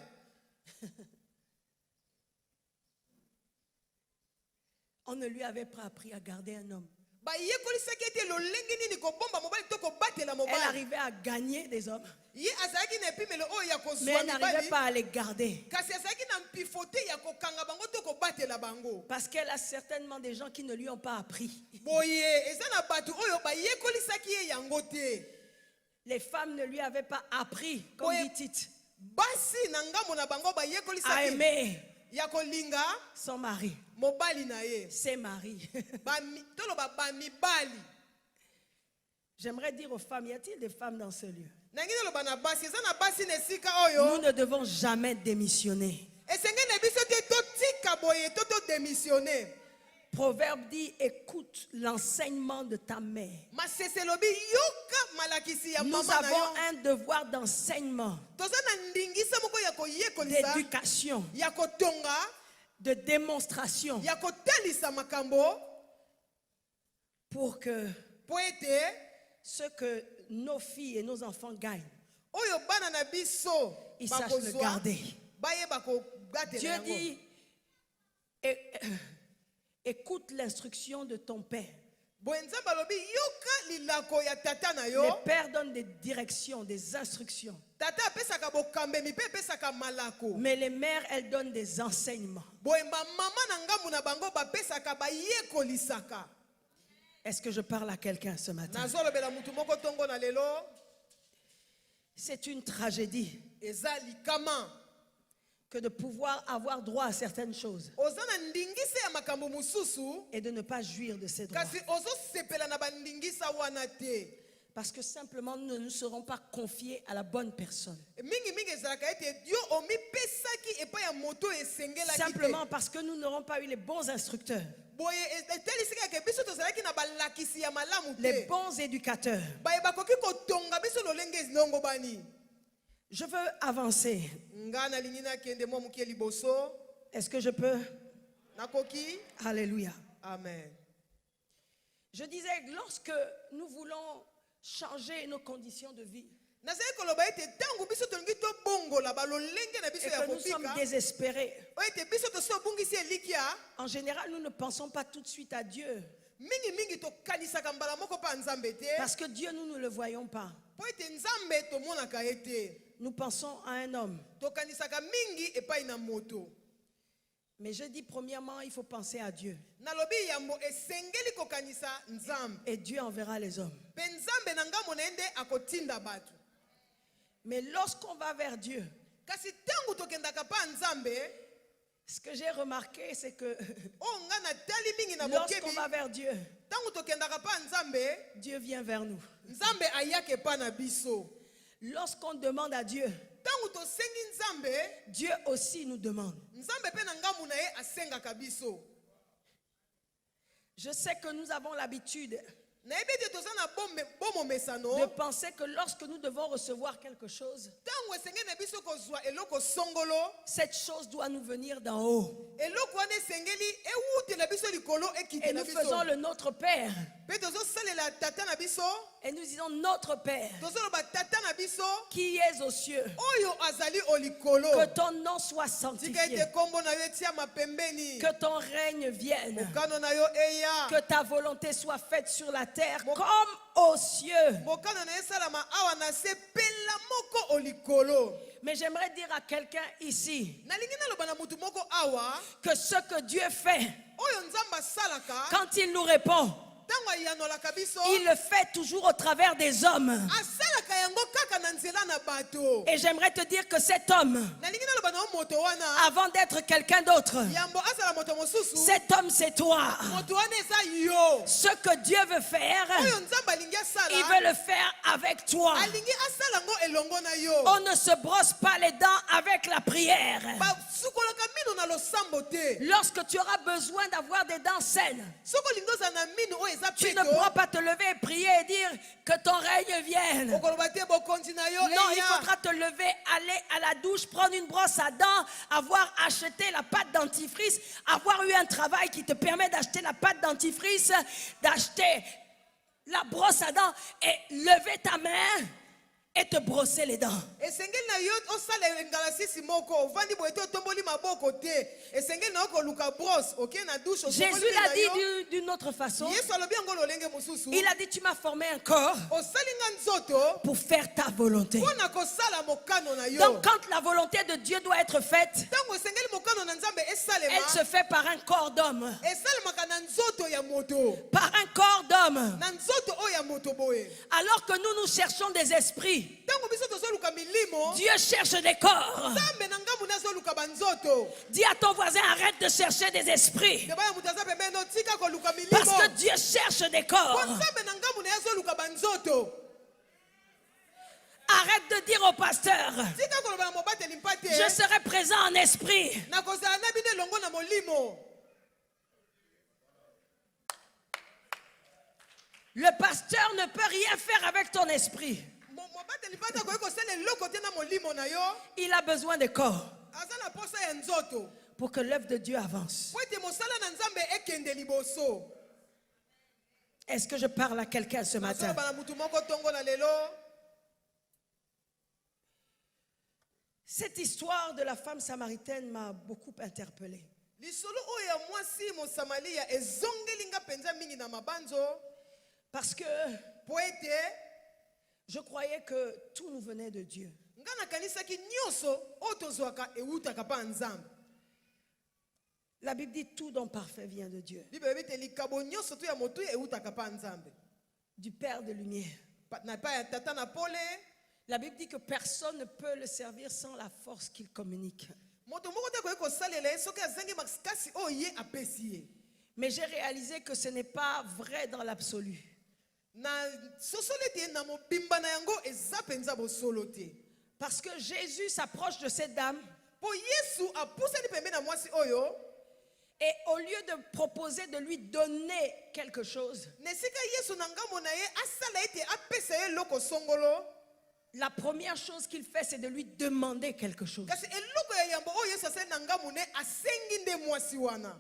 On ne lui avait pas appris à garder un homme. bayekolisaki ete lolenge nini kobomba mobali to kobatela Elle mobali. arrivait à gagner des hommes, Ye azalaki na epimelo oyo ya mais kozwa elle n'arrivait mibali, pas à les garder. kasi azalaki na mpifo te ya kokanga bango to kobatela bango. Parce qu'elle a certainement des gens qui ne lui ont pas appris. Boye eza na bato oyo bayekolisaki ye yango te. Les femmes ne lui avaient pas appris, comme Oui. dit Tite, Basi na ngambo na bango à bayekolisaki aimer ya kolinga son mari, mobali na ye. ses maris. Toloba bamibali. J'aimerais dire aux femmes, y a-t-il des femmes dans ce lieu? Nangi toloba na basi eza na basi na esika Nous oyo ne devons jamais démissionner. esengeli na biso te totika boye to démissionner. Proverbe dit, écoute l'enseignement de ta mère. Masese lobi yoka malakisi ya Nous mama na yo. avons un devoir d'enseignement, Toza na ndingisa moko ya koyekolisa, d'éducation, ya kotonga, de démonstration, ya kotalisa makambo pour que po ete ce que nos filles et nos enfants gagnent, oyo bana na biso ils sachent le bakozwa garder. bayeba kogatela Dieu yango. dit, écoute l'instruction de ton père. Boye Nzambe alobi yoka lilako ya tata na yo. Les pères donnent des directions, des instructions. Tata apesaka bokambemi mpe apesaka malako. Mais les mères, elles donnent des enseignements. Boye mama na ngambu na bango bapesaka bayekolisaka. Est-ce que je parle à quelqu'un ce matin? Nazolobela mutu moko tongo na lelo. C'est une tragédie Eza likama. que de pouvoir avoir droit à certaines choses Oza na ndingisa ya makambo mususu. et de ne pas jouir de ces droits. Kasi ozo sepela na bandingisa wana te. Parce que simplement nous ne nous serons pas confiés à la bonne personne. Mingi mingi ezalaka ete Dieu omipesaki epai ya moto esengelaki te. Simplement parce que nous n'aurons pas eu les bons instructeurs, Boye etelisika ke biso tozalaki na balakisi ya malamu les te. bons éducateurs. Baye bakoki kotonga biso lolenge nongo bani. Je veux avancer. Nga nalingi nakende mwa mokie liboso. Est-ce que je peux? Nakoki. Alléluia. Amen. Je disais que lorsque nous voulons changer nos conditions de vie Nazali koloba ete tango biso tolingi tobongola balolenge na biso et ya que nous sommes kofika. désespérés, Oyo ete biso toso bungisi elikia. en général, nous ne pensons pas tout de suite à Dieu. Mingi mingi tokanisaka mbala moko pa Nzambe te. Parce que Dieu, nous ne le voyons pas. Po ete Nzambe tomonaka ye te. Nous pensons à un homme. Tokanisaka mingi epai na moto. Mais je dis premièrement, il faut penser à Dieu. Nalobi yambo esengeli kokanisa Nzambe. Et Dieu enverra les hommes. Pe Nzambe na ngambo na ende akotinda batu. Mais lorsqu'on va vers Dieu, Kasi tango tokendaka pa Nzambe, ce que j'ai remarqué, c'est que o nga na tali mingi na lorsqu'on bokebi. va vers Dieu, Tango tokendaka pa Nzambe, Dieu vient vers nous. Nzambe ayake pa na biso. Lorsqu'on demande à Dieu, Tango tosengi Nzambe, Dieu aussi nous demande. Nzambe pe na ngambu na ye asengaka biso. Je sais que nous avons l'habitude Nayebi ete toza na bomo mesano. de penser que lorsque nous devons recevoir quelque chose, Tango esengeli na biso kozwa eloko songolo, cette chose doit nous venir d'en haut. eloko wana esengeli ewute na biso likolo ekite Et na nous biso. faisons le Notre Père. Pe tozosalela tata na biso, Et nous disons Notre Père tozoloba tata na biso, qui es aux cieux. oyo azali o likolo. Que ton nom soit Tika sanctifié. ete kombo na yo etiama pembeni. Que ton règne vienne. Mokano na yo eya. Que ta volonté soit faite sur la terre comme aux cieux. Mokano na esalama awa na se pela moko o likolo. Mais j'aimerais dire à quelqu'un ici Nalingi naloba na mutu moko awa, que ce que Dieu fait, oyo Nzambe asalaka, quand il nous répond, tango ayanolaka biso, il le fait toujours au travers des hommes. asalaka yango kaka na nzela na bato. Et j'aimerais te dire que cet homme, Nalingi naloba na yo moto wana, avant d'être quelqu'un d'autre, yambo asala moto mosusu, cet homme c'est toi. moto wana eza yo. Ce que Dieu veut faire, Oyo Nzambe alingi asala, il veut le faire avec toi. alingi asala ngo elongo na yo. On ne se brosse pas les dents avec la prière. Basukolaka mino na losambo te. Lorsque tu auras besoin d'avoir des dents saines, Soko lingi ozala na mino oyo eza tu ne peto, pourras pas te lever et prier et dire que ton règne vienne. okoloba te bokonzi na yo Non, il eya. faudra te lever, aller à la douche, prendre une brosse à dents, avoir acheté la pâte dentifrice, avoir eu un travail qui te permet d'acheter la pâte dentifrice, d'acheter la brosse à dents et lever ta main et te brosser les dents. Esengeli na yo osala ngalasisi moko ovandi boye te otomboli maboko te. Esengeli na yo koluka brosse oke na douche Jésus otomboli l'a na dit yo. d'une autre façon. Yesu alobi yango lolenge mosusu. Il a dit, tu m'as formé un corps Osali nga nzoto pour faire ta volonté. mpona kosala mokano na yo. Donc quand la volonté de Dieu doit être faite, Ntango esengeli mokano na Nzambe elle esalema, se fait par un corps d'homme. esalemaka na nzoto ya moto. Par un corps d'homme. Na nzoto oyo ya moto boye. Alors que nous cherchons des esprits, Ntango biso tozoluka milimo, Dieu cherche des corps. Nzambe na ngambu nazoluka banzoto. Dis à ton voisin, arrête de chercher des esprits. Deba ya moto aza pembeni no tika koluka milimo. Parce que Dieu cherche des Po corps. Nzambe na ngambu na ye azoluka banzoto. Arrête de dire au pasteur, tika koloba na mobateli mpate je serai présent en esprit. nakozala na bino elongo na molimo. Le pasteur ne peut rien faire avec ton esprit. Mobateli mpate akoki kosala eloko te na molimo na yo. Il a besoin de corps aza na posa ya nzoto pour que l'œuvre de Dieu avance. po ete mosala na nzambe ekende liboso. Est-ce que je parle à quelqu'un ce matin? Nazoloba na mutu moko ntongo na lelo. Cette histoire de la femme samaritaine m'a beaucoup interpellée. Lisolo oyo ya mwasi mosamalia ezongelinga penza mingi na mabanzo. Parce que Po ete je croyais que tout nous venait de Dieu. nga nakanisaki nyonso oyo tozwaka ewutaka mpa nzambe. La Bible dit tout don parfait vient de Dieu, Bible ebi te likabo nyonso to ya motu ewutaka mpa nzambe. du Père de lumière. Na epai ya tata na pole. La Bible dit que personne ne peut le servir sans la force qu'il communique. Moto moko te akoki kosalela ye soki azangi makasi oyo ye apesi ye. Mais j'ai réalisé que ce n'est pas vrai dans l'absolu. Na sosolo ete ye na mobimba na yango eza mpenza bosolo te. Parce que Jésus s'approche de cette dame Po yesu apusani pembe na mwasi oyo. et au lieu de proposer de lui donner quelque chose, Na esika yesu na ngambo na ye asala ete apesa ye eloko songolo. la première chose qu'il fait, c'est de lui demander quelque chose. Kasi eloko ya yambo oyo yesu asali na ngambo ne asengi nde mwasi wana.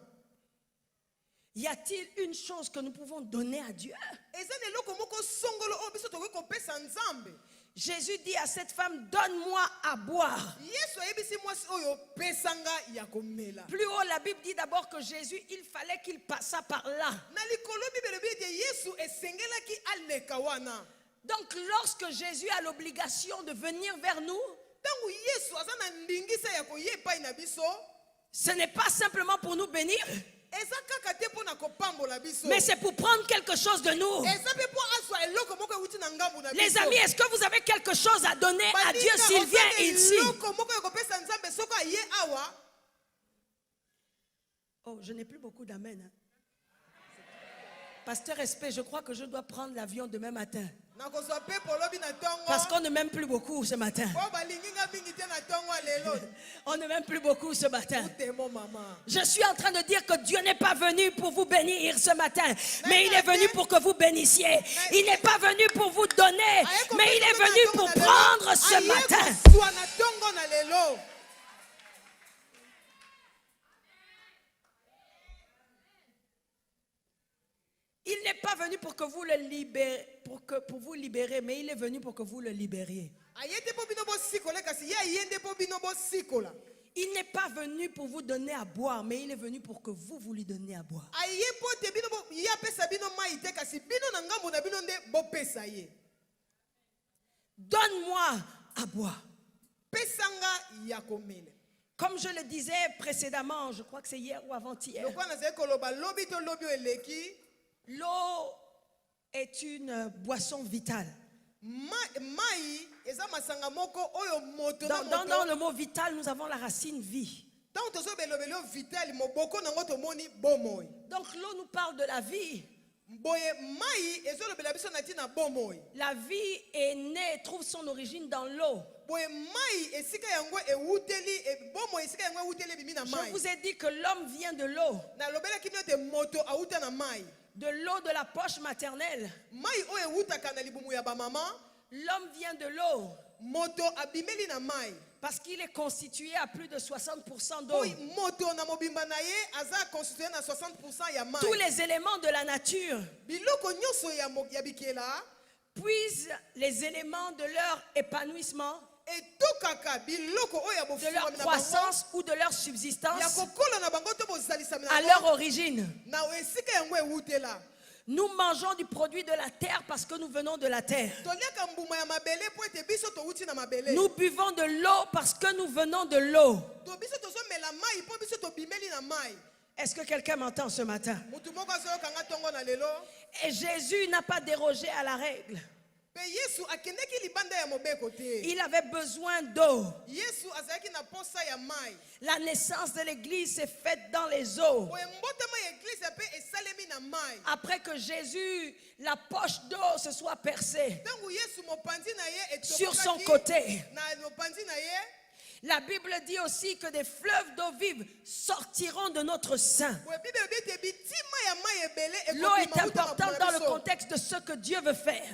Y a-t-il une chose que nous pouvons donner à Dieu? Eza na eloko moko songolo oyo biso tokoki kopesa nzambe. Jésus dit à cette femme, donne-moi à boire. Yesu ayebisi mwasi oyo pesanga ya komela. Plus haut, la Bible dit d'abord que Jésus, il fallait qu'il passât par là. Na likolo bibele bi ete yesu esengelaki aleka wana. Donc lorsque Jésus a l'obligation de venir vers nous, Tangu yesu aza na ndingisa ya koye epai na biso. ce n'est pas simplement pour nous bénir, Eza kaka te mpo na kopambola biso. mais c'est pour prendre quelque chose de nous. Eza mpe mpo azwa eloko moko ewuti na ngambu na biso. Les amis, est-ce que vous avez quelque chose à donner à Dieu Baninga, s'il vient ozana ici? eloko moko ya kopesa nzambe soki aye awa. Oh, je n'ai plus beaucoup d'amen. Hein. Pasteur Espé, je crois que je dois prendre l'avion demain matin. Nakozwa mpe polobi na ntongo. Parce qu'on ne m'aime plus beaucoup ce matin. Po balingi nga mingi te na ntongo ya lelo. On ne m'aime plus beaucoup ce matin. Utemo mama. Je suis en train de dire que Dieu n'est pas venu pour vous bénir ce matin, mais il est venu pour que vous bénissiez. Il n'est pas venu pour vous donner, mais il est venu pour prendre ce matin. Soit na ntongo na lelo. Il n'est pas venu pour que vous le libérez, pour vous libérer, mais il est venu pour que vous le libériez. Ayete po bino bosikola kasi ye ayende po bino bosikola. Il n'est pas venu pour vous donner à boire, mais il est venu pour que vous lui donniez à boire. Aye po te bino bo ye apesa bino mai te kasi bino na ngambo na bino nde bopesa ye. Donne-moi à boire. Pesanga ya komela. Comme je le disais précédemment, je crois que c'est hier ou avant-hier, Lokwa nazali koloba lobi to lobi oyo eleki. l'eau est une boisson vitale. Mai eza masanga moko oyo moto na Dans moto. le mot vital, nous avons la racine vie. Tant tozo belobelo vital moboko nango tomoni bomoi. Donc l'eau nous parle de la vie. Boye mai ezolobela biso na tina bomoi. La vie est née, trouve son origine dans l'eau. Boye mai esika yango ewuteli bomoi esika yango ewuteli bimi na Je mai. vous ai dit que l'homme vient de l'eau, Na lobela kino te moto auta na mai. de l'eau de la poche maternelle. Mai oyo ewutaka na libumu ya ba mama. L'homme vient de l'eau Moto abimeli na mai. parce qu'il est constitué à plus de 60% d'eau. Oyi moto na mobimba na ye aza constitué na 60% ya mai. Tous les éléments de la nature Biloko nyonso ya bikela puisent les éléments de leur épanouissement, etokaka biloko oyo ya de leur bofungwami na bango. croissance ou de leur Ya subsistance kokola na bango to bozalisami na à bango. leur origine. Na esika yango ewutela. Nous mangeons du produit de la terre parce que nous venons de la terre. Toliaka mbuma ya mabele po ete biso towuti na mabele. Nous buvons de l'eau parce que nous venons de l'eau. To biso tozomela mai po biso tobimeli na mai. Est-ce que quelqu'un m'entend ce matin? Mutu moko azoyokanga ntongo na lelo. Et Jésus n'a pas dérogé à la règle. Pe Yesu akendeki libanda ya mobeko te. Il avait besoin d'eau. Yesu azalaki na posa ya mai. La naissance de l'église s'est faite dans les eaux. Boye mbotama ya église pe esalemi na mai. Après que Jésus, la poche d'eau se soit percée Tangu Yesu mopanzi na ye etokaki sur son côté. Na mopanzi na ye. La Bible dit aussi que des fleuves d'eau vive sortiront de notre sein. L'eau est importante dans le contexte de ce que Dieu veut faire.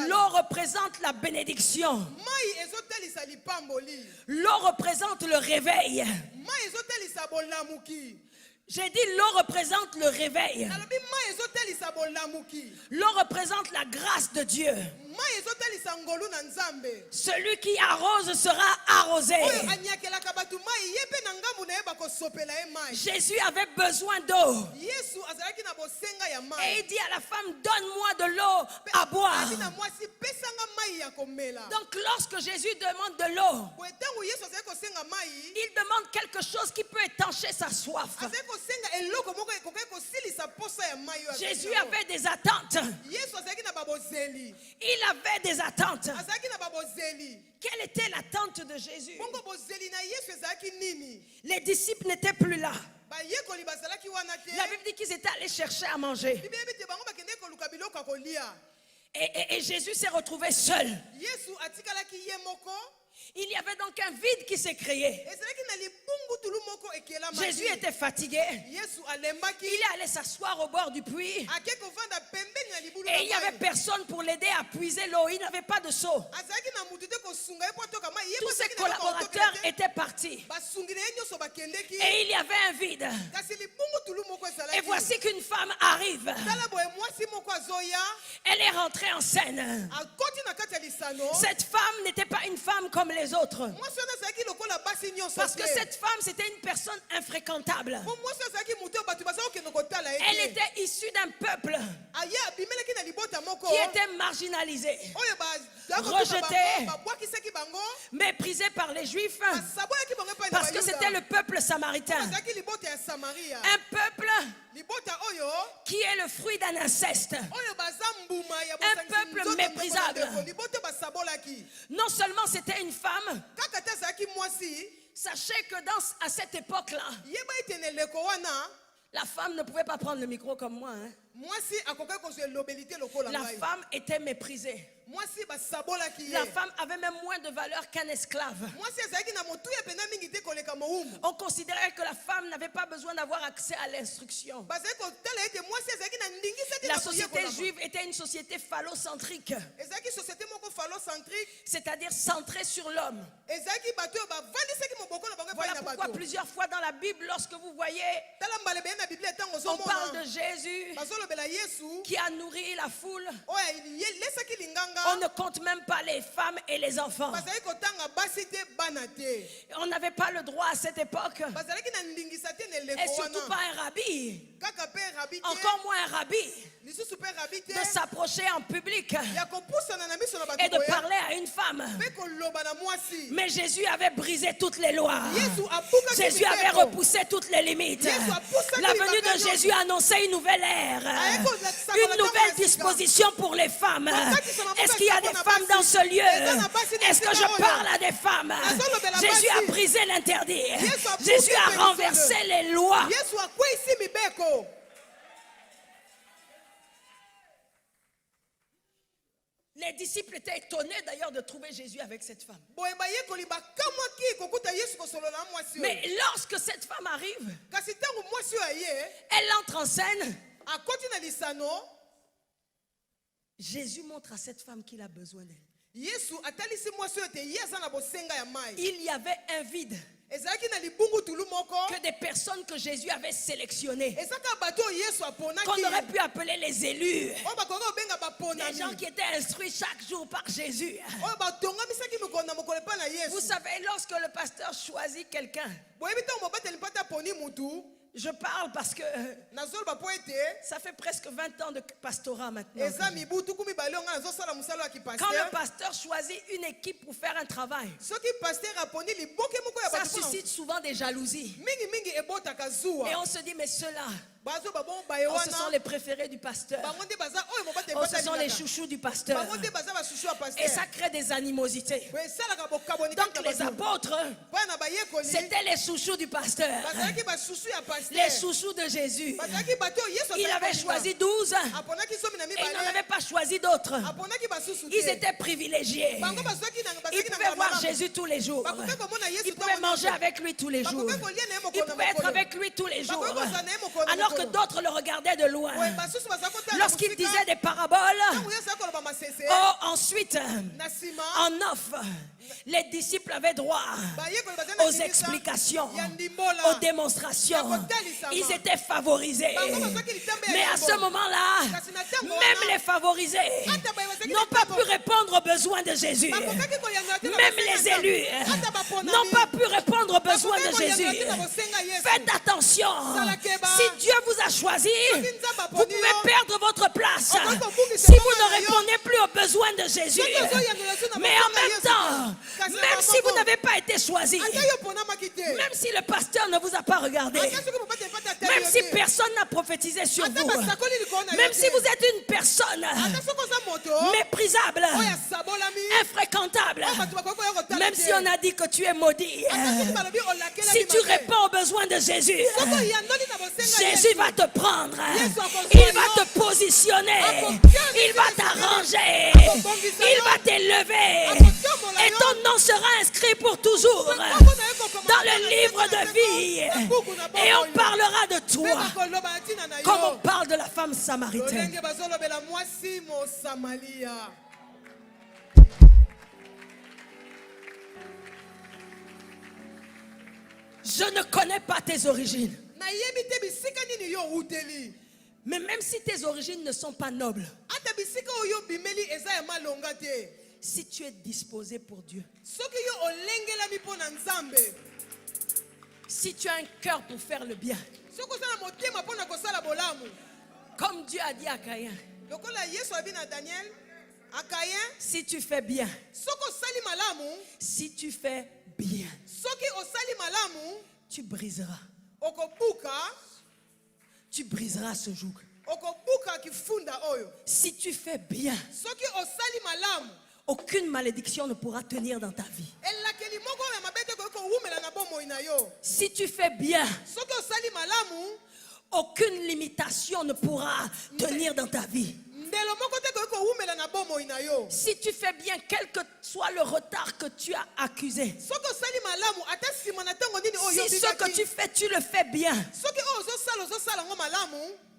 L'eau représente la bénédiction. L'eau représente le réveil. J'ai dit l'eau représente le réveil. L'eau représente la grâce de Dieu. Celui qui arrose sera arrosé. Jésus avait besoin d'eau. Et il dit à la femme, donne-moi de l'eau à boire. Donc lorsque Jésus demande de l'eau, il demande quelque chose qui peut étancher sa soif. Jésus avait des attentes. Il avait des attentes. Quelle était l'attente de Jésus? Les disciples n'étaient plus là. La Bible dit qu'ils étaient allés chercher à manger. Et Jésus s'est retrouvé seul. Il y avait donc un vide qui s'est créé. Jésus était fatigué. Il est allé s'asseoir au bord du puits. Et il n'y avait personne pour l'aider à puiser l'eau. Il n'avait pas de seau. Tous ses collaborateurs étaient partis. Et il y avait un vide. Et voici qu'une femme arrive. Elle est rentrée en scène. Cette femme n'était pas une femme comme les autres. Parce que cette femme, c'était une personne infréquentable. Elle était issue d'un peuple qui était marginalisé, rejeté, méprisé par les Juifs, parce que c'était le peuple samaritain. Un peuple qui est le fruit d'un inceste. Un peuple méprisable. Non seulement c'était une femme, sachez que à cette époque-là, la femme ne pouvait pas prendre le micro comme moi. Hein. La femme était méprisée. La femme avait même moins de valeur qu'un esclave. On considérait que la femme n'avait pas besoin d'avoir accès à l'instruction. La société juive était une société phallocentrique, c'est-à-dire centrée sur l'homme. Voilà pourquoi plusieurs fois dans la Bible, lorsque vous voyez, on parle de Jésus qui a nourri la foule. On ne compte même pas les femmes et les enfants. On n'avait pas le droit à cette époque. Et surtout pas un rabbi. Encore moins un rabbi. De s'approcher en public et de parler à une femme. Mais Jésus avait brisé toutes les lois. Jésus avait repoussé toutes les limites. La venue de Jésus annonçait une nouvelle ère. Une nouvelle disposition pour les femmes. Est-ce qu'il y a des femmes dans ce lieu? Est-ce que je parle à des femmes? Jésus a brisé l'interdit. Jésus a renversé les lois. Les disciples étaient étonnés d'ailleurs de trouver Jésus avec cette femme. Mais lorsque cette femme arrive, elle entre en scène. Jésus montre à cette femme qu'il a besoin d'elle. Il y avait un vide que des personnes que Jésus avait sélectionnées, qu'on aurait pu appeler les élus, des gens qui étaient instruits chaque jour par Jésus. Vous savez, lorsque le pasteur choisit quelqu'un, je parle parce que ça fait presque 20 ans de pastorat maintenant. Quand le pasteur choisit une équipe pour faire un travail, ça suscite souvent des jalousies. Et on se dit, mais ceux-là, Oh, ce sont les préférés du pasteur. Oh, ce sont les chouchous du pasteur. Et ça crée des animosités. Donc les apôtres, c'était les chouchous du pasteur. Les chouchous de Jésus. Il avait choisi 12 et il n'en avait pas choisi d'autres. Ils étaient privilégiés. Ils pouvaient voir Jésus tous les jours. Ils pouvaient manger avec lui tous les jours. Ils pouvaient être avec lui tous les jours. Alors que d'autres le regardaient de loin. Lorsqu'il disait des paraboles, oh, ensuite, en offre, les disciples avaient droit aux explications, aux démonstrations. Ils étaient favorisés. Mais à ce moment-là, même les favorisés n'ont pas pu répondre aux besoins de Jésus. Même les élus n'ont pas pu répondre aux besoins de Jésus. Faites attention. Si Dieu vous a choisi, vous pouvez perdre votre place si vous ne répondez plus aux besoins de Jésus. Mais en même temps, même si vous n'avez pas été choisi, même si le pasteur ne vous a pas regardé, même si personne n'a prophétisé sur vous, même si vous êtes une personne méprisable, infréquentable, même si on a dit que tu es maudit, si tu réponds aux besoins de Jésus, Jésus va te prendre, il va te positionner, il va t'arranger, il va t'élever et ton nom sera inscrit pour toujours dans le livre de vie et on parlera de toi comme on parle de la femme samaritaine. Je ne connais pas tes origines. Mais même si tes origines ne sont pas nobles, si tu es disposé pour Dieu, si tu as un cœur pour faire le bien, comme Dieu a dit à Caïn, si tu fais bien, si tu fais bien, tu briseras. Tu briseras ce joug. Si tu fais bien, aucune malédiction ne pourra tenir dans ta vie. Si tu fais bien, aucune limitation ne pourra tenir dans ta vie. Si tu fais bien, quel que soit le retard que tu as accusé, si ce que tu fais, tu le fais bien,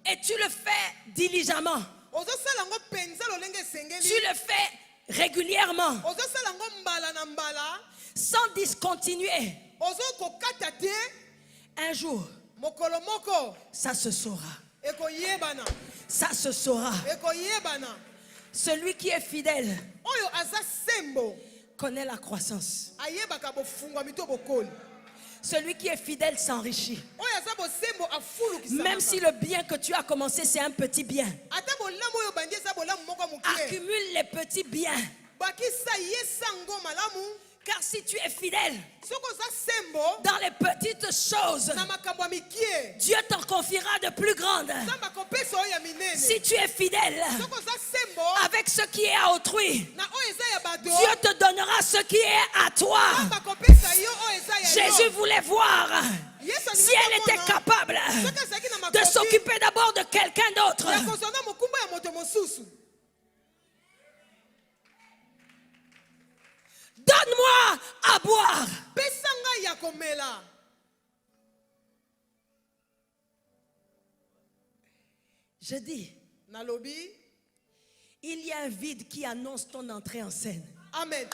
et tu le fais diligemment, tu le fais régulièrement, sans discontinuer, un jour, ça se saura. Ça se saura. Celui qui est fidèle connaît la croissance. Celui qui est fidèle s'enrichit. Même si le bien que tu as commencé, c'est un petit bien. Accumule les petits biens. Car si tu es fidèle dans les petites choses, Dieu t'en confiera de plus grandes. Si tu es fidèle avec ce qui est à autrui, Dieu te donnera ce qui est à toi. Jésus voulait voir si elle était capable de s'occuper d'abord de quelqu'un d'autre. Donne-moi à boire. Je dis, il y a un vide qui annonce ton entrée en scène. Amen.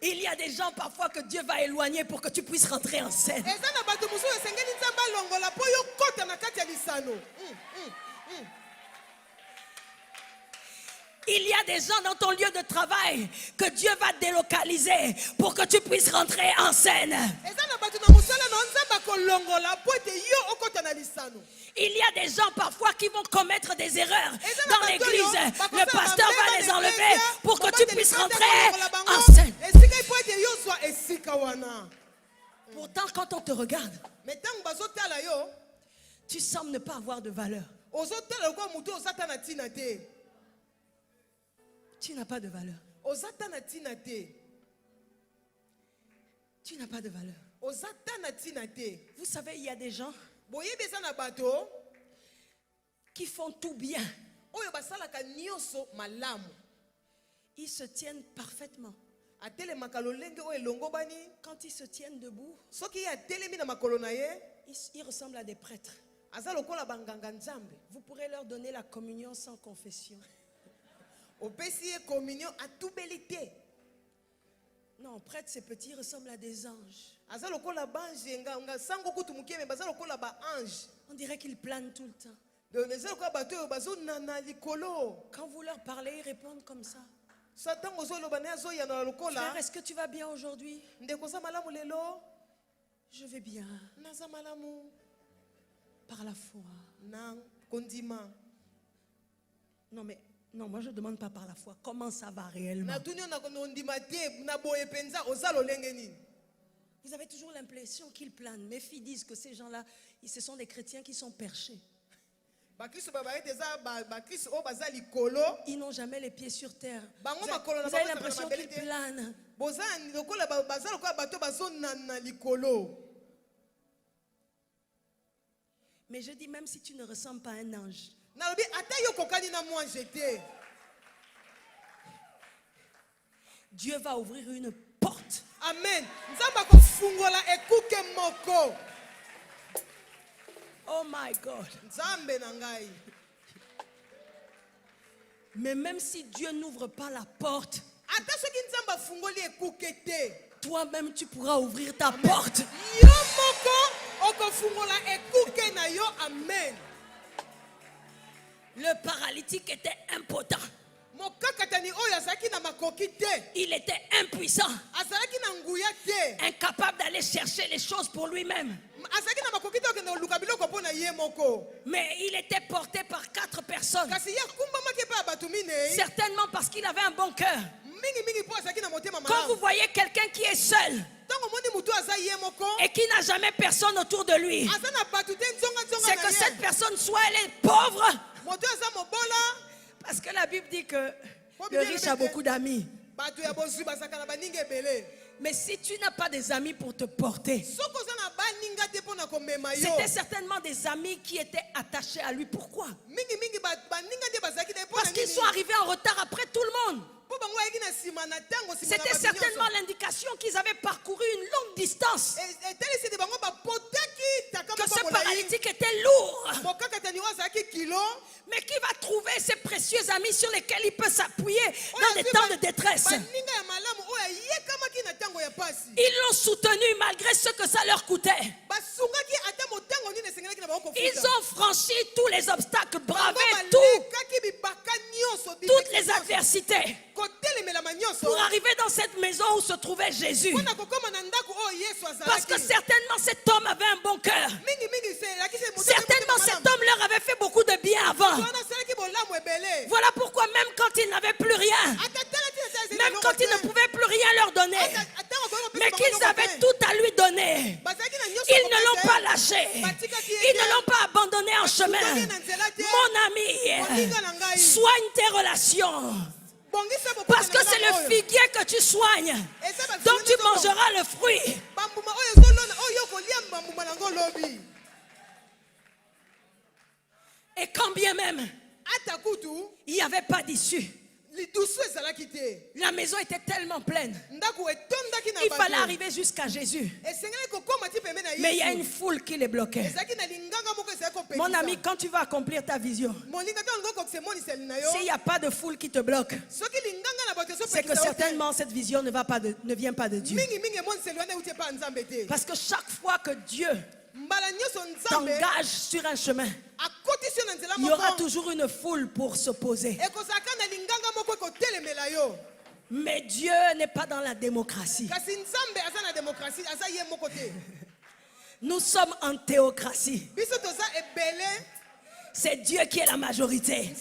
Il y a des gens parfois que Dieu va éloigner pour que tu puisses rentrer en scène. Il y a des gens dans ton lieu de travail que Dieu va délocaliser pour que tu puisses rentrer en scène. Il y a des gens parfois qui vont commettre des erreurs dans l'église. Le pasteur va les enlever pour que tu puisses rentrer en scène. esika wana. Pourtant, quand on te regarde, Mais tant bazotala yo, tu sembles ne pas avoir de valeur. ozotala kwa mutu ozatana tina te. Tu n'as pas de valeur. Ozatana tina te. Tu n'as pas de valeur. Ozatana tina te. Vous savez, il y a des gens Boyebeza na bato qui font tout bien. oyo basalaka nyonso malamu. Ils se tiennent parfaitement. Atelemaka lolenge oyo elongo bani. Quand ils se tiennent debout, Soki ye atelemi na makolo na ye, ils ressemblent à des prêtres. aza lokola banganga nzambe. Vous pourrez leur donner la communion sans confession. Opesi ye communion atubeli te. Non, prêtre, c'est petit, ils ressemblent à des anges. Aza lokola bange nga sango kutu mukie me baza lokola ba ange. On dirait qu'ils planent tout le temps. Donc eza lokola bato oyo bazonana likolo. Quand vous leur parlez, ils répondent comme ça. Satan ozoloba ne azoyana na lokola. Frère, est-ce que tu vas bien aujourd'hui? Ndeko za malamu lelo. Je vais bien. Naza malamu. Par la foi. Na kondima. Non, mais non, moi je ne demande pas par la foi. Comment ça va réellement? Na tunyo na kondima te na boye penza ozalo lenge nini. Vous avez toujours l'impression qu'ils planent. Mes filles disent que ces gens-là, ce sont des chrétiens qui sont perchés. Ils n'ont jamais les pieds sur terre. Vous avez l'impression qu'ils planent. Mais je dis, même si tu ne ressembles pas à un ange, Dieu va ouvrir une porte. Amen. Oh my God. Mais même si Dieu n'ouvre pas la porte, toi-même tu pourras ouvrir ta porte. Le paralytique était impotent. Il était impuissant, incapable d'aller chercher les choses pour lui-même. Mais il était porté par 4 personnes. Certainement parce qu'il avait un bon cœur. Quand vous voyez quelqu'un qui est seul et qui n'a jamais personne autour de lui, c'est que cette personne, soit elle est pauvre, parce que la Bible dit que le riche a beaucoup d'amis. Mais si tu n'as pas des amis pour te porter, c'était certainement des amis qui étaient attachés à lui. Pourquoi? Parce qu'ils sont arrivés en retard après tout le monde. C'était certainement l'indication qu'ils avaient parcouru une longue distance. Que ce paralytique était lourd. Mais qui va trouver ces précieux amis sur lesquels il peut s'appuyer dans des temps de détresse? Ils l'ont soutenu malgré ce que ça leur coûtait. Ils ont franchi tous les obstacles, bravé toutes les adversités pour arriver dans cette maison où se trouvait Jésus. Parce que certainement cet homme avait un bon cœur. Certainement cet homme leur avait fait beaucoup de bien avant. Voilà pourquoi même quand ils n'avaient plus rien, même quand ils ne pouvaient plus rien leur donner, mais qu'ils avaient tout à lui donner, ils ne l'ont pas lâché. Ils ne l'ont pas abandonné en chemin. Mon ami, soigne tes relations. Parce que c'est le figuier que tu soignes, donc tu mangeras le fruit. Et quand bien même il n'y avait pas d'issue, la maison était tellement pleine, il fallait arriver jusqu'à Jésus. Mais il y a une foule qui les bloquait. Mon ami, quand tu vas accomplir ta vision, s'il n'y a pas de foule qui te bloque, c'est que certainement cette vision ne vient pas de Dieu. Parce que chaque fois que Dieu t'engage sur un chemin, il y aura toujours une foule pour s'opposer. Mais Dieu n'est pas dans la démocratie. Nous sommes en théocratie. C'est Dieu qui est la majorité.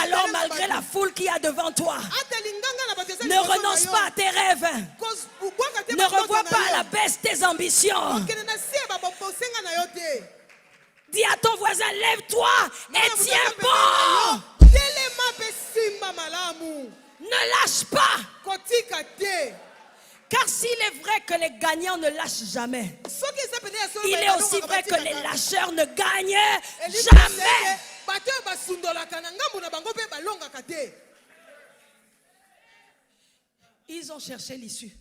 Alors malgré la foule qu'il y a devant toi, ne renonce pas à tes rêves. Ne revois pas à la baisse tes ambitions. Dis à ton voisin, lève-toi et tiens bon. Ne lâche pas. Car s'il est vrai que les gagnants ne lâchent jamais, il est aussi vrai que les lâcheurs ne gagnent jamais. Ils ont cherché l'issue.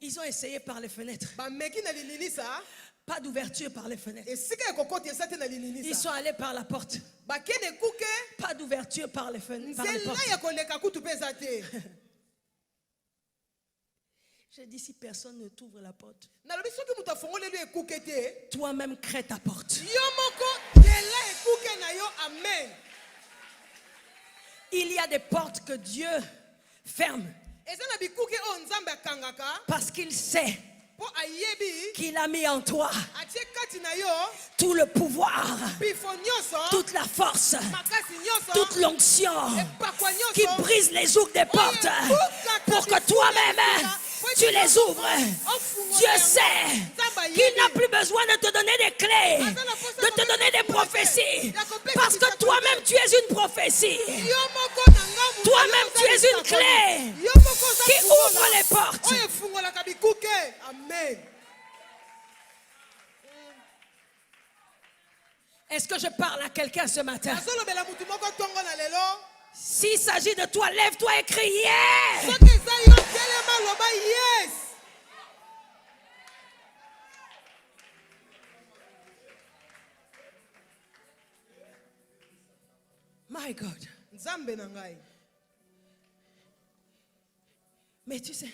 Ils ont essayé par les fenêtres. Pas d'ouverture par les fenêtres. Ils sont allés par la porte. Pas d'ouverture par les fenêtres. J'ai dit, si personne ne t'ouvre la porte, toi-même crée ta porte. Il y a des portes que Dieu ferme parce qu'il sait qu'il a mis en toi tout le pouvoir, toute la force, toute l'onction qui brise les jougs des portes pour que toi-même tu les ouvres. Dieu sait qu'il n'a plus besoin de te donner des clés, de te donner des prophéties, parce que toi-même tu es une prophétie. Toi-même tu es une clé qui ouvre les portes. Amen. Est-ce que je parle à quelqu'un ce matin? S'il s'agit de toi, lève-toi et crie yeah! My God. Mais tu sais,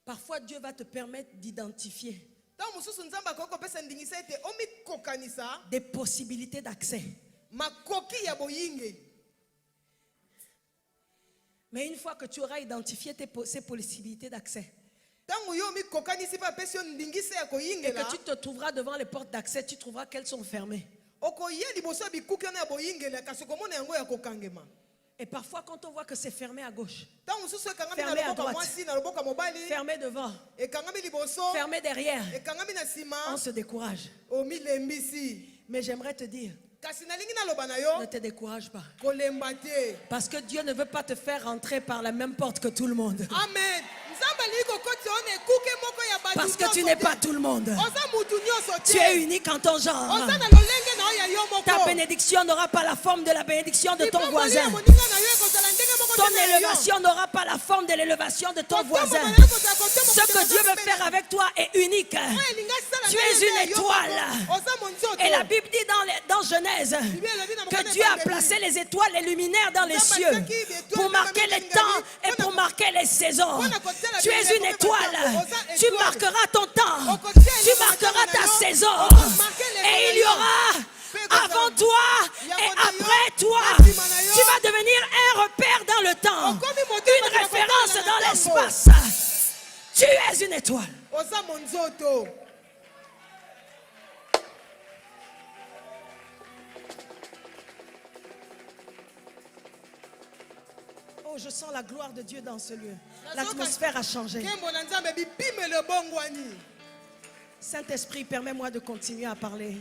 parfois Dieu va te permettre d'identifier des possibilités d'accès. Mais une fois que tu auras identifié ces possibilités d'accès, et que tu te trouveras devant les portes d'accès, tu trouveras qu'elles sont fermées. Et parfois quand on voit que c'est fermé à gauche, fermé à droite, fermé devant, fermé derrière, on se décourage. Mais j'aimerais te dire, ne te décourage pas. Parce que Dieu ne veut pas te faire rentrer par la même porte que tout le monde. Amen. Parce que tu n'es pas tout le monde. Tu es unique en ton genre. Ta bénédiction n'aura pas la forme de la bénédiction de ton voisin. Ton élévation n'aura pas la forme de l'élévation de ton voisin. Ce que Dieu veut faire avec toi est unique. Tu es une étoile. Et la Bible dit dans Genèse que Dieu a placé les étoiles, les luminaires dans les cieux pour marquer les temps et pour marquer les saisons. Tu es une étoile. Tu marqueras ton temps. Tu marqueras ta saison. Et il y aura avant toi et après toi. Tu vas devenir un repère dans le temps. Une référence dans l'espace. Tu es une étoile. Oh, je sens la gloire de Dieu dans ce lieu. L'atmosphère a changé. Saint-Esprit, permets-moi de continuer à parler.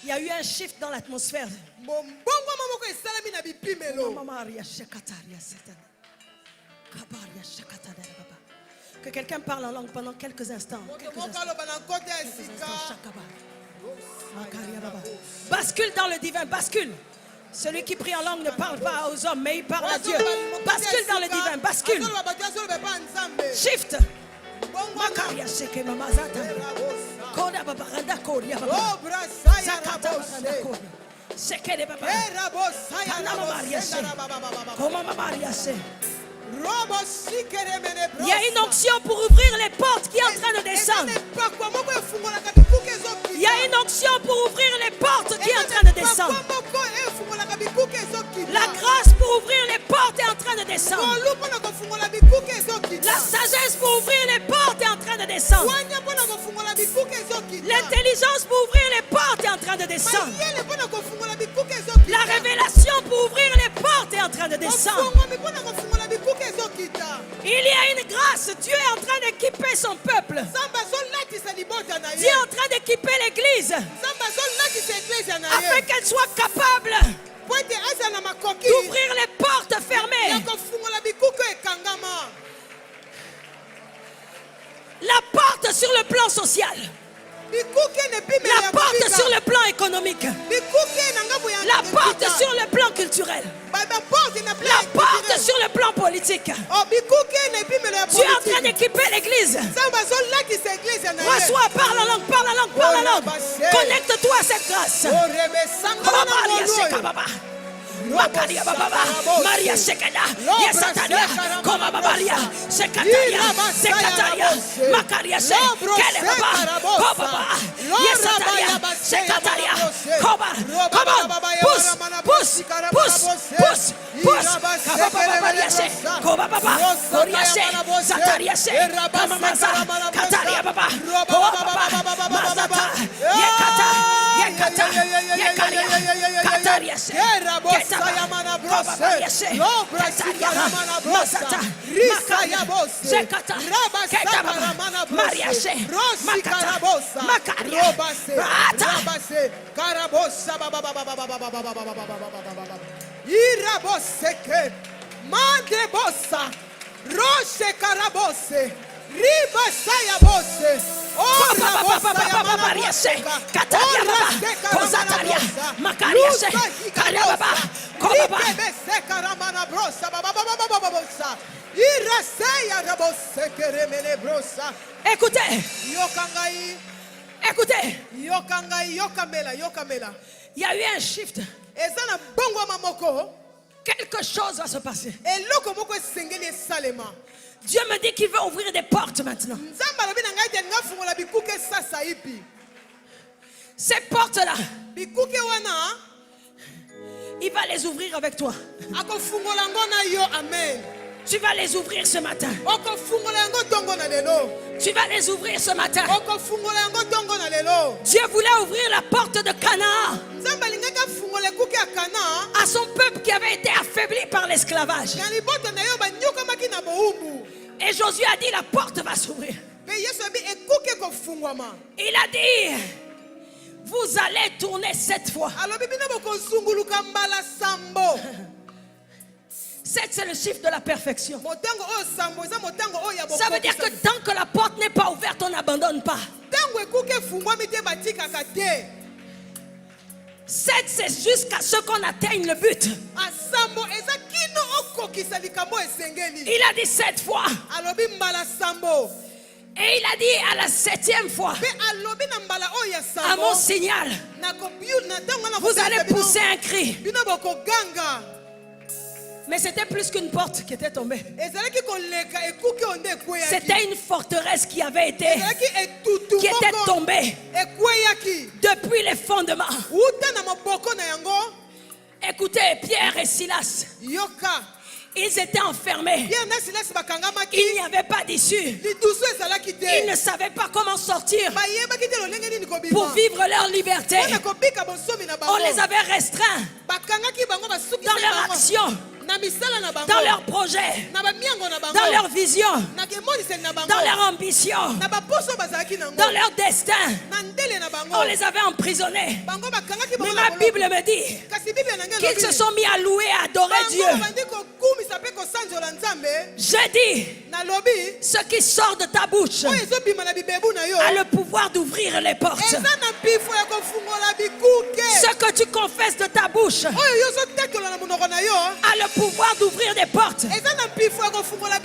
Il y a eu un shift dans l'atmosphère. Que quelqu'un parle en langue pendant quelques instants. Bascule dans le divin, bascule. Celui qui prie en langue ne parle pas aux hommes, mais il parle à Dieu. Bascule dans le divin, bascule. Shift. Il y a une onction pour ouvrir les portes qui est en train de descendre. Il y a une onction pour ouvrir les portes qui est en train de descendre. La grâce pour ouvrir les portes est en train de descendre. La sagesse pour ouvrir les portes est en train de descendre. L'intelligence L'intelligence pour ouvrir les portes est en train de descendre. La révélation pour ouvrir les portes est en train de descendre. Il y a une grâce. Dieu est en train d'équiper son peuple. Dieu est en train d'équiper l'église afin qu'elle soit capable d'ouvrir les portes fermées. La porte sur le plan social. La porte sur le plan économique. La porte sur le plan culturel. La porte sur le plan politique. Tu es en train d'équiper l'église. Reçois, parle en langue, parle en langue, parle en langue. Connecte-toi à cette grâce. Makaria baba, Maria Sekada, Yesataria, Koma Babaria, Sekataria, Sekataria, Makaria Se, Kele Baba, Kobaba, Yesataria, Sekataria, Koba, come on, push, push, push, push, push, Kaba Babaria Se, Koba Baba, Koria Se, Sataria Se, Kama Maza, Kataria Baba, Koba Baba, Mazata, Yekata, Yekata, Yekaria, Kataria Se, Sayamana Brose, Lobrasika Masata, Risaya Bose, Rabasakaramana Brose, Rosikarabosa, Robase, Rabase, Karabosa, Iraboseke, Mandebosa, Roche Karabose, Ribasaya Bose, Maria Se, Kataria Baba, Kozataria, Makaria Se, Karia Baba, Kobaba, Karamana Brosa, Baba, Iraseya Rabose, Keremene Brosa. Écoutez, Yokangai, écoutez, Yokangai, Yokamela, Yokamela. Il y a eu un shift. Ezana bongo mamoko. Quelque chose va se passer. Et lokomoko sengeli salema. Dieu me dit qu'il veut ouvrir des portes maintenant. Ces portes-là, il va les ouvrir avec toi. Tu vas les ouvrir ce matin. Tu vas les ouvrir ce matin. Dieu voulait ouvrir la porte de Canaan à son peuple qui avait été affaibli par l'esclavage. Et Josué a dit la porte va s'ouvrir. Il a dit vous allez tourner 7 fois. 7 c'est le chiffre de la perfection. Ça veut dire que tant que la porte n'est pas ouverte, on n'abandonne pas. 7 c'est jusqu'à ce qu'on atteigne le but. Il a dit 7 fois. Et il a dit à la 7e fois, à mon signal, vous allez pousser un cri. Mais c'était plus qu'une porte qui était tombée. C'était une forteresse qui avait été, qui était tombée depuis les fondements. Écoutez, Pierre et Silas, ils étaient enfermés. Il n'y avait pas d'issue. Ils ne savaient pas comment sortir pour vivre leur liberté. On les avait restreints dans leur action, dans leur projet, dans leur vision, dans leur ambition, dans leur destin. On les avait emprisonnés. Mais ma Bible me dit qu'ils se sont mis à louer et à adorer Dieu. J'ai dit, ce qui sort de ta bouche a le pouvoir d'ouvrir les portes. Ce que tu confesses de ta bouche a le pouvoir d'ouvrir des portes.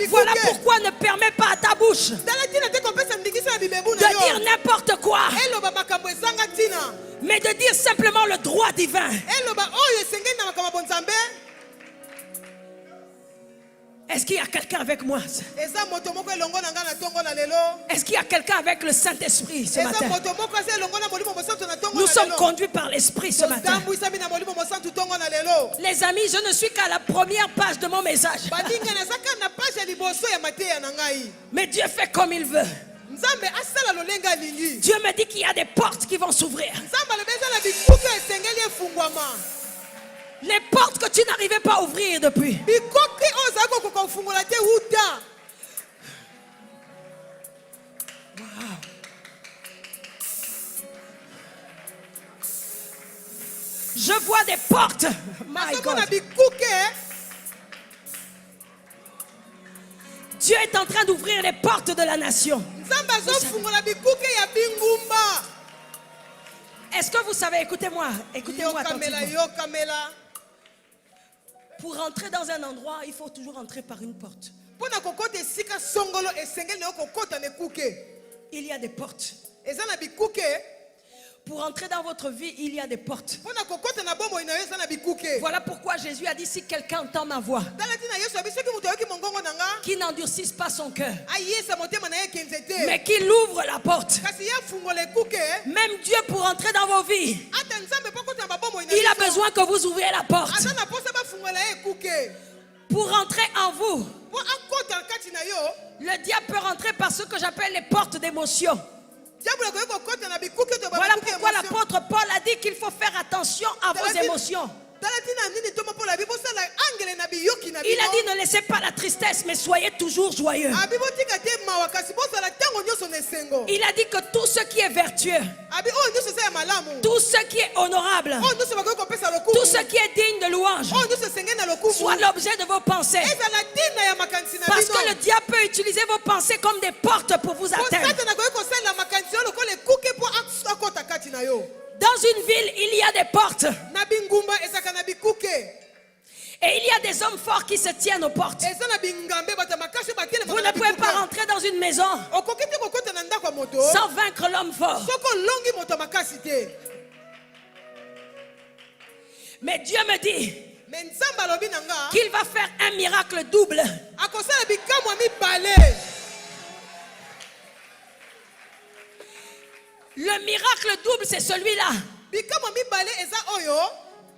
Voilà pourquoi ne permets pas à ta bouche de dire n'importe quoi, mais de dire simplement le droit divin. Est-ce qu'il y a quelqu'un avec moi? Est-ce qu'il y a quelqu'un avec le Saint-Esprit ce matin? Nous sommes conduits par l'Esprit ce matin. Les amis, je ne suis qu'à la première page de mon message. Mais Dieu fait comme il veut. Nzambe asala lolenga alingi. Dieu me dit qu'il y a des portes qui vont s'ouvrir. Nzambe alobeza na bikuke esengeli efungwama. Les portes que tu n'arrivais pas à ouvrir depuis. Bikoki oza kokoka ufungola te uta. Wow. Je vois des portes. My God. Na bikuke. Dieu est en train d'ouvrir les portes de la nation. Nzambe azofungola bikuke ya bingumba. Est-ce que vous savez, écoutez-moi Yokamela, attentivement. yokamela. Pour rentrer dans un endroit, il faut toujours entrer par une porte. Pona kokota esika songolo esengeli na kokota ne kuke. Il y a des portes. Eza na bikuke. Pour entrer dans votre vie, il y a des portes. Pona kokota na bombo ina eza na bikuke. Voilà pourquoi Jésus a dit, si quelqu'un entend ma voix, Tala tina Yesu abisoki muto yoki mongongo nanga. qu'il n'endurcisse pas son cœur, Ayesa motema na ye kenzete. mais qu'il ouvre la porte. Kasi ya fungola kuke. Même Dieu, pour entrer dans vos vies, Ata nzambe pokota na bombo ina. il a besoin que vous ouvriez la porte. Ata na posa ba fungola ye kuke. Pour entrer en vous, Po akota kati na yo. le diable peut rentrer par ce que j'appelle les portes d'émotion. Diable ko kokota na bikuke to ba. Voilà pourquoi l'apôtre Paul a dit qu'il faut faire attention à vos émotions. Tala tina nini to mapola bibosa la angele na biyoki na Il a dit, ne laissez pas la tristesse, mais soyez toujours joyeux. Abibotika te mawa kasi bosa la tango nyoso na sengo. Il a dit que tout ce qui est vertueux, Abi o nyoso sa ya malamu. tout ce qui est honorable, O nyoso ba ko pesa lokumu. tout ce qui est digne de louange, O nyoso senge na lokumu. soit l'objet de vos pensées. Eza la tina ya makanisi na Parce bino. que le diable peut utiliser vos pensées comme des portes pour vous atteindre. Satan na ko sala makanisi lo ko le kuke po akota kati na yo. Dans une ville, il y a des portes. Na bingumba ezaka na bikuke. Et il y a des hommes forts qui se tiennent aux portes. Eza na bingambe bata makasi ba kele. Vous ne pouvez pas rentrer dans une maison Okokete ko kota na ndako moto. sans vaincre l'homme fort. Soko longi moto makasi te. Mais Dieu me dit Mais nzambe alobi nanga. qu'il va faire un miracle double. Akosala bikamwa mibale. Le miracle double, c'est celui-là. Bikamwa mibale eza oyo.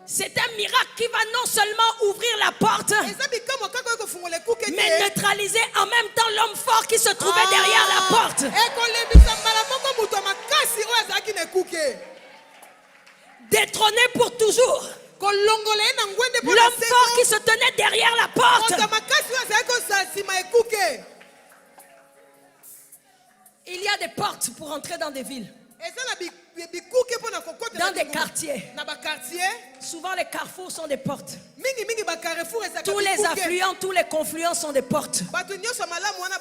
C'est un miracle qui va non seulement ouvrir la porte, Eza bikamwa kaka ko fungola kuke te. mais neutraliser en même temps l'homme fort qui se trouvait derrière la porte. Ekolembisa mbala moko muto makasi oyo azalaki na kuke. Détrôné pour toujours. Kolongola ye na ngwende po na L'homme fort qui se tenait derrière la porte. Moto makasi oyo azalaki kosala nsima ekuke. Il y a des portes pour entrer dans des villes, Eza na bikuke po na kokota dans des quartiers. na bakartier. Souvent les carrefours sont des portes. Mingi bacarrefour ezalaka Tous les bikuke. affluents, tous les confluents sont des portes. Bato nyonso malamu wana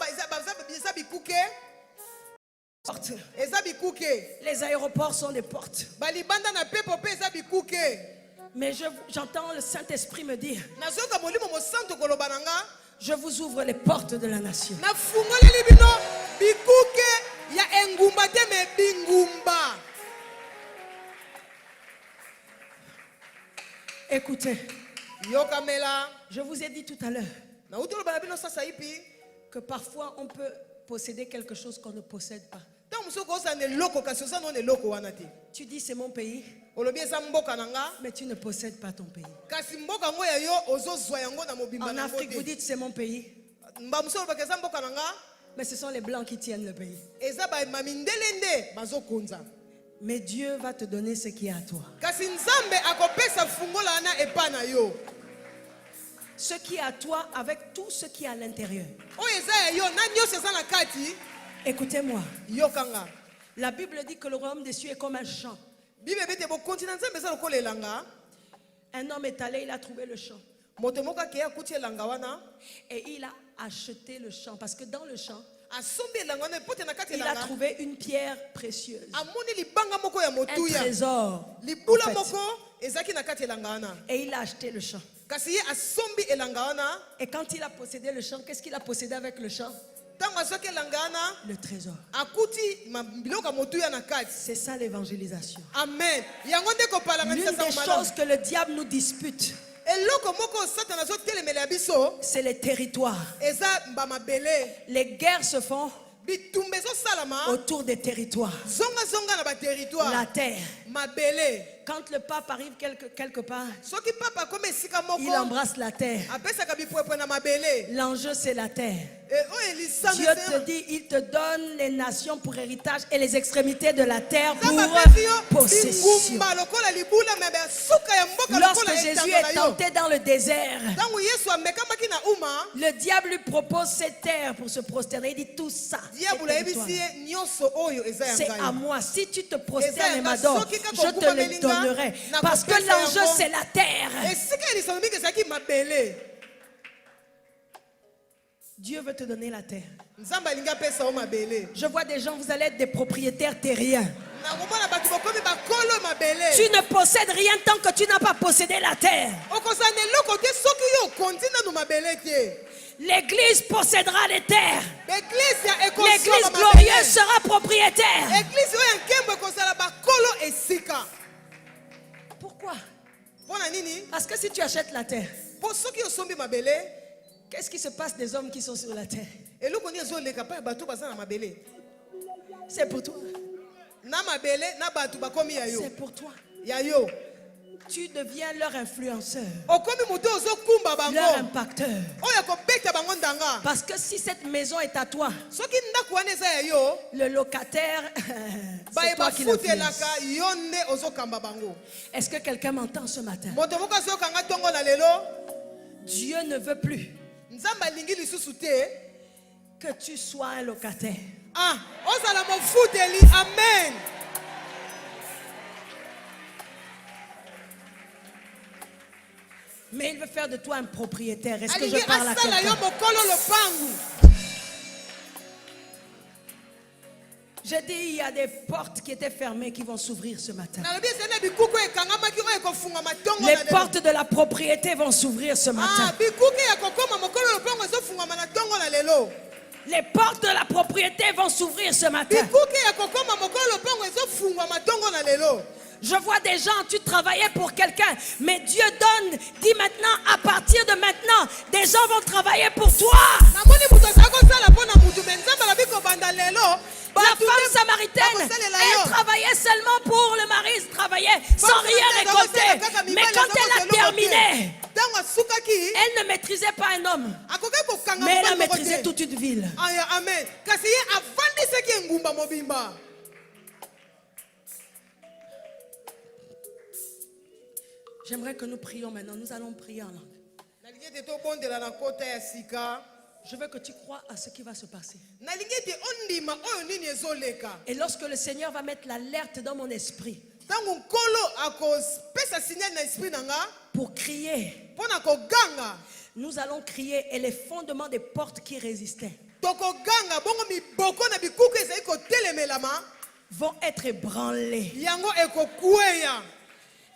eza bikuke. Portes. Eza bikuke. Les aéroports sont des portes. Balibanda na pepo pe eza bikuke. Mais j'entends le Saint-Esprit me dire, Nazoka molimo mosanto koloba nanga. je vous ouvre les portes de la nation. Na fungoleli bino bikuke ya engumba te me bingumba. Écoutez, Yokamela. je vous ai dit tout à l'heure Na utolo bana bino sasa ipi. que parfois on peut posséder quelque chose qu'on ne possède pas. Tant musoko oza ne loko kasi oza no ne loko wana te. Tu dis c'est mon pays, Olobi eza mboka nanga. mais tu ne possèdes pas ton pays. Kasi mboka ngo ya yo ozozwa yango na mobimba En na ngo Afrique, vous te. dites c'est mon pays, Mba musoko baka eza mboka nanga. mais ce sont les blancs qui tiennent le pays. Eza ba mamindele nde bazokonza. Mais Dieu va te donner ce qui est à toi. Kasi nzambe akopesa fungola wana epa na yo. Ce qui est à toi avec tout ce qui est à l'intérieur. Oyo eza ya yo na nyonso eza na kati. Écoutez-moi, Yokanga. la Bible dit que le royaume des cieux est comme un champ. Bible bete bo continent nzambe eza lokola elanga. Un homme est allé, il a trouvé le champ. Moto moko akeya kuti elanga wana. Et il a acheté le champ. Parce que dans le champ, Asombi elanga wana epote na kati il a elanga. trouvé une pierre précieuse. Amoni libanga moko ya Un motuya. trésor. Libula en fait. moko ezaki na kati elanga wana. Et il a acheté le champ. Kasi ye asombi elanga wana. Et quand il a possédé le champ, qu'est-ce qu'il a possédé avec le champ? Tango asoki elanga wana. Le trésor. Akuti biloko ya motuya na kati. C'est ça l'évangélisation. Amen. Yango nde kopalanga L'une des choses que le diable nous dispute, eloko moko Satan azotelemela biso. c'est les territoires. Eza mbamabele. Les guerres se font bitumba ezosalama autour des territoires. zonga na baterritoire La terre. mabele. Quand le pape arrive quelque part, Soki papa akoma esika moko il embrasse la terre. apesaka bipwepwe na mabele. L'enjeu, c'est la terre. Oyo elisanga Dieu te dit, il te donne les nations pour héritage et les extrémités de la terre pour Nzambe apesi yo possession. bingumba lokola libula me basuka ya mboka Lorsque lokola Jésus etando na est yo. tenté dans le désert, Ntango Yesu amekamaki na uma, le diable lui propose cette terre pour se prosterner. Il dit tout ça, diable ayebisi ye nyonso oyo eza ya c'est à ngai. moi. Si tu te prosternes et Eza m'adores, soki kaka je te okuma le melinga, donnerai. na Parce que kopesa l'enjeu, yango. c'est la terre. Esika elisanga mingi ezalaki mabele. Dieu veut te donner la terre. Nzambe alingi apesa yo mabele. Je vois des gens, vous allez être des propriétaires terriens. Nakomona bato bakomi bakolo mabele. Tu ne possèdes rien tant que tu n'as pas possédé la terre. Okozala na eloko te soki yo okondi nanu mabele te. L'église possédera les terres. L'église ya L'église ekosala glorieuse mabele. sera propriétaire. Église oyo ya nkembo ekozala bakolo esika. Pourquoi? Mpona nini? Parce que si tu achètes la terre, Po soki osombi mabele, qu'est-ce qui se passe des hommes qui sont sur la terre? eloko nini ezoleka pa ya bato baza na mabele. C'est pour toi. Na mabele na bato bakomi ya yo. C'est pour toi. Ya yo. Tu deviens leur influenceur, Okomi moto ozokumba leur bango. impacteur. Oyo akobeta bango ndanga. Parce que si cette maison est à toi, Soki ndako wana eza ya yo, le locataire, c'est baye toi qui l'influence. bafutelaka yo nde ozokamba bango. Est-ce que quelqu'un m'entend ce matin? Moto moko azokanga ntongo na lelo, Dieu ne veut plus Nzambe alingi lisusu te. que tu sois un locataire. Ah, ozala mofuteli. Amen. Mais il veut faire de toi un propriétaire. Est-ce que Alingi je parle à asala yo quelqu'un? mokolo lopangu. J'ai dit, il y a des portes qui étaient fermées qui vont s'ouvrir ce matin. Nalobi ezana bikuku ekangamaki oyo ekofungama ntongo Les na lelo. portes de la propriété vont s'ouvrir ce Ah, matin. bikuku ya kokoma mokolo lopango ezofungama na ntongo na lelo. Les portes de la propriété vont s'ouvrir ce matin. Bikuku ya kokoma mokolo lopango ezofungama ntongo na lelo. Je vois des gens, tu travaillais pour quelqu'un, mais Dieu donne, dit maintenant, à partir de maintenant, des gens vont travailler pour toi. Namoni mutu azali kosala mpo na mutu me Nzambe alobi kobanda lelo. La bato femme nde samaritaine, bakosalela elle yo. travaillait seulement pour le mari, elle travaillait sans rien récolter. Mais quand elle a terminé, ntango asukaki elle ne maîtrisait pas un homme, akoki kokanga mais elle a mobali moko maîtrisé te. toute une ville. Aya, amen. Kasi ye avandisaki engumba mobimba. J'aimerais que nous prions maintenant. Nous allons prier en langue. Nalingi ete tobondela na kota ya sika. Je veux que tu crois à ce qui va se passer. Nalingi ete ondima oyo nini ezoleka. Et lorsque le Seigneur va mettre l'alerte dans mon esprit Ntango nkolo akopesa signal na esprit na nga pour crier, mpo na koganga. nous allons crier et les fondements des portes qui résistaient Tokoganga bongo miboko na bikuku ezali kotelemelama. vont être ébranlés Yango ekokweya.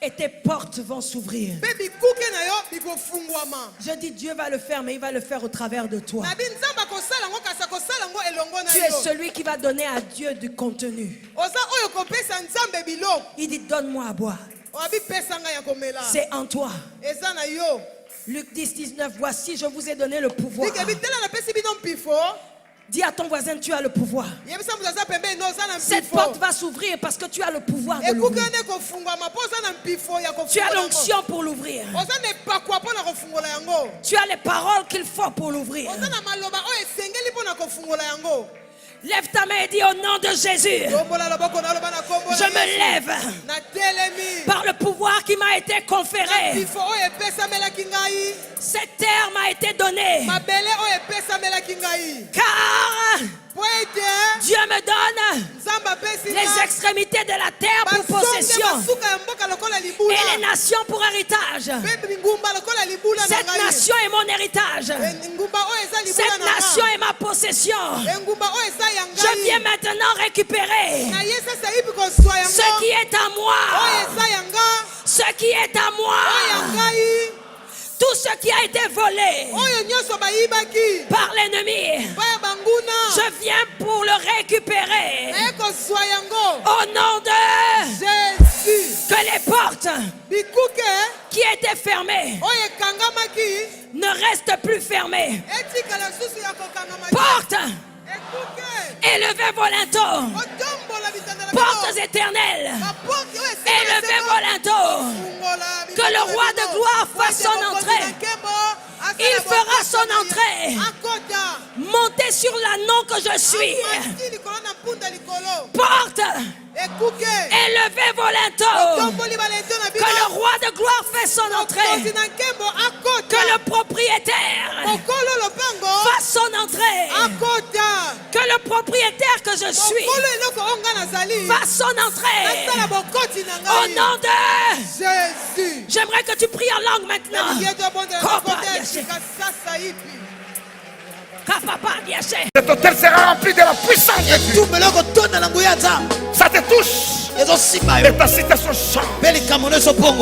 et tes portes vont s'ouvrir. Mpe bikuke na yo bikofungwama. Je dis Dieu va le faire, mais il va le faire au travers de toi. Nabi Nzambe akosala yango kasi akosala yango elongo na Tu es yo. celui qui va donner à Dieu du contenu. Oza oyo kopesa Nzambe biloko. Il dit donne-moi à boire. Oabi pesa nga ya komela. C'est en toi. Eza na yo. Luc 10, 19, voici, je vous ai donné le pouvoir. Dike bitela na pesi bino mpifo. Dis à ton voisin, tu as le pouvoir. Yebisa mutu aza pembeni no oza na Cette mpifo. porte va s'ouvrir parce que tu as le pouvoir de Ekuke l'ouvrir. nde kofungwama mpo oza na mpifo ya Tu as kofungola yango. l'onction pour l'ouvrir. Oza na epakwa mpo na kofungola yango. Tu as les paroles qu'il faut pour l'ouvrir. Oza na maloba oyo esengeli mpo na kofungola yango. Lève ta main et dis au nom de Jésus. Tombola loboko na loba na kombo na Je me Yesu. lève Na telemi. par le pouvoir qui m'a été Na conféré. mpifo oyo epesamelaki ngai. Cette terre m'a été donnée. Mabele oyo epesamelaki ngai. Car Po ete Dieu me donne Nzambe apesi les nga extrémités de la terre pour basonge possession basuka ya mboka lokola libula. et les nations pour héritage. Mpe ngumba lokola libula na Cette ngai. nation est mon héritage. Ngumba oyo eza libula Cette na nation nga. est ma possession. Ngumba oyo eza ya Je viens ngai. maintenant récupérer Na ye sasa yibi kozwa yango. ce qui est à Oyo moi. eza ya nga. Ce qui est à Oyo ya moi. ngai. Tout ce qui a été volé Oyo nyonso bayibaki. par l'ennemi, Baya banguna. je viens pour le récupérer. Na ye kozwa yango. Au nom de Jésus. que les portes Bikuke qui étaient fermées oyo ekangamaki ne restent plus fermées. etikala susu ya kokangama te. Portes Élevez vos linteaux. Portes éternelles. Élevez vos linteaux. Que le roi de gloire fasse son entrée. Il fera son entrée. Montez sur l'anneau que je suis. Porte. Élevez vos linteaux. Que le roi de gloire fasse son entrée. Que le propriétaire fasse son entrée. Que le propriétaire que je suis fasse son entrée. Au nom de Jésus. J'aimerais que tu pries en langue maintenant. Cet hôtel sera rempli de la puissance de Dieu. Ça te touche. Et ta citation chante.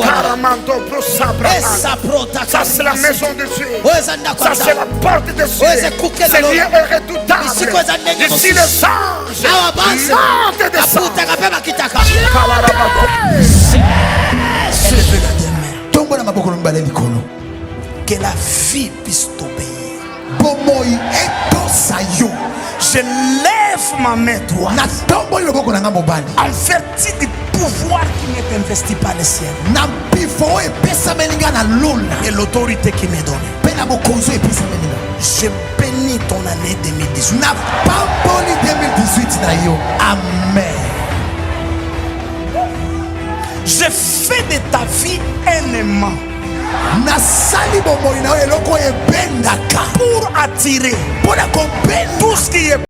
Caramando pro sabra. Ça c'est la maison de Dieu. Ça c'est la porte de Dieu. C'est lieu redoutable. Ici les anges montent et descendent. Que la vie puisse t'obéir. Je lève ma main droite en vertu du pouvoir qui m'est investi par le ciel et l'autorité qui m'est donnée. Je bénis ton année 2018. Amen. Je fais de ta vie un aimant pour attirer tout ce qui est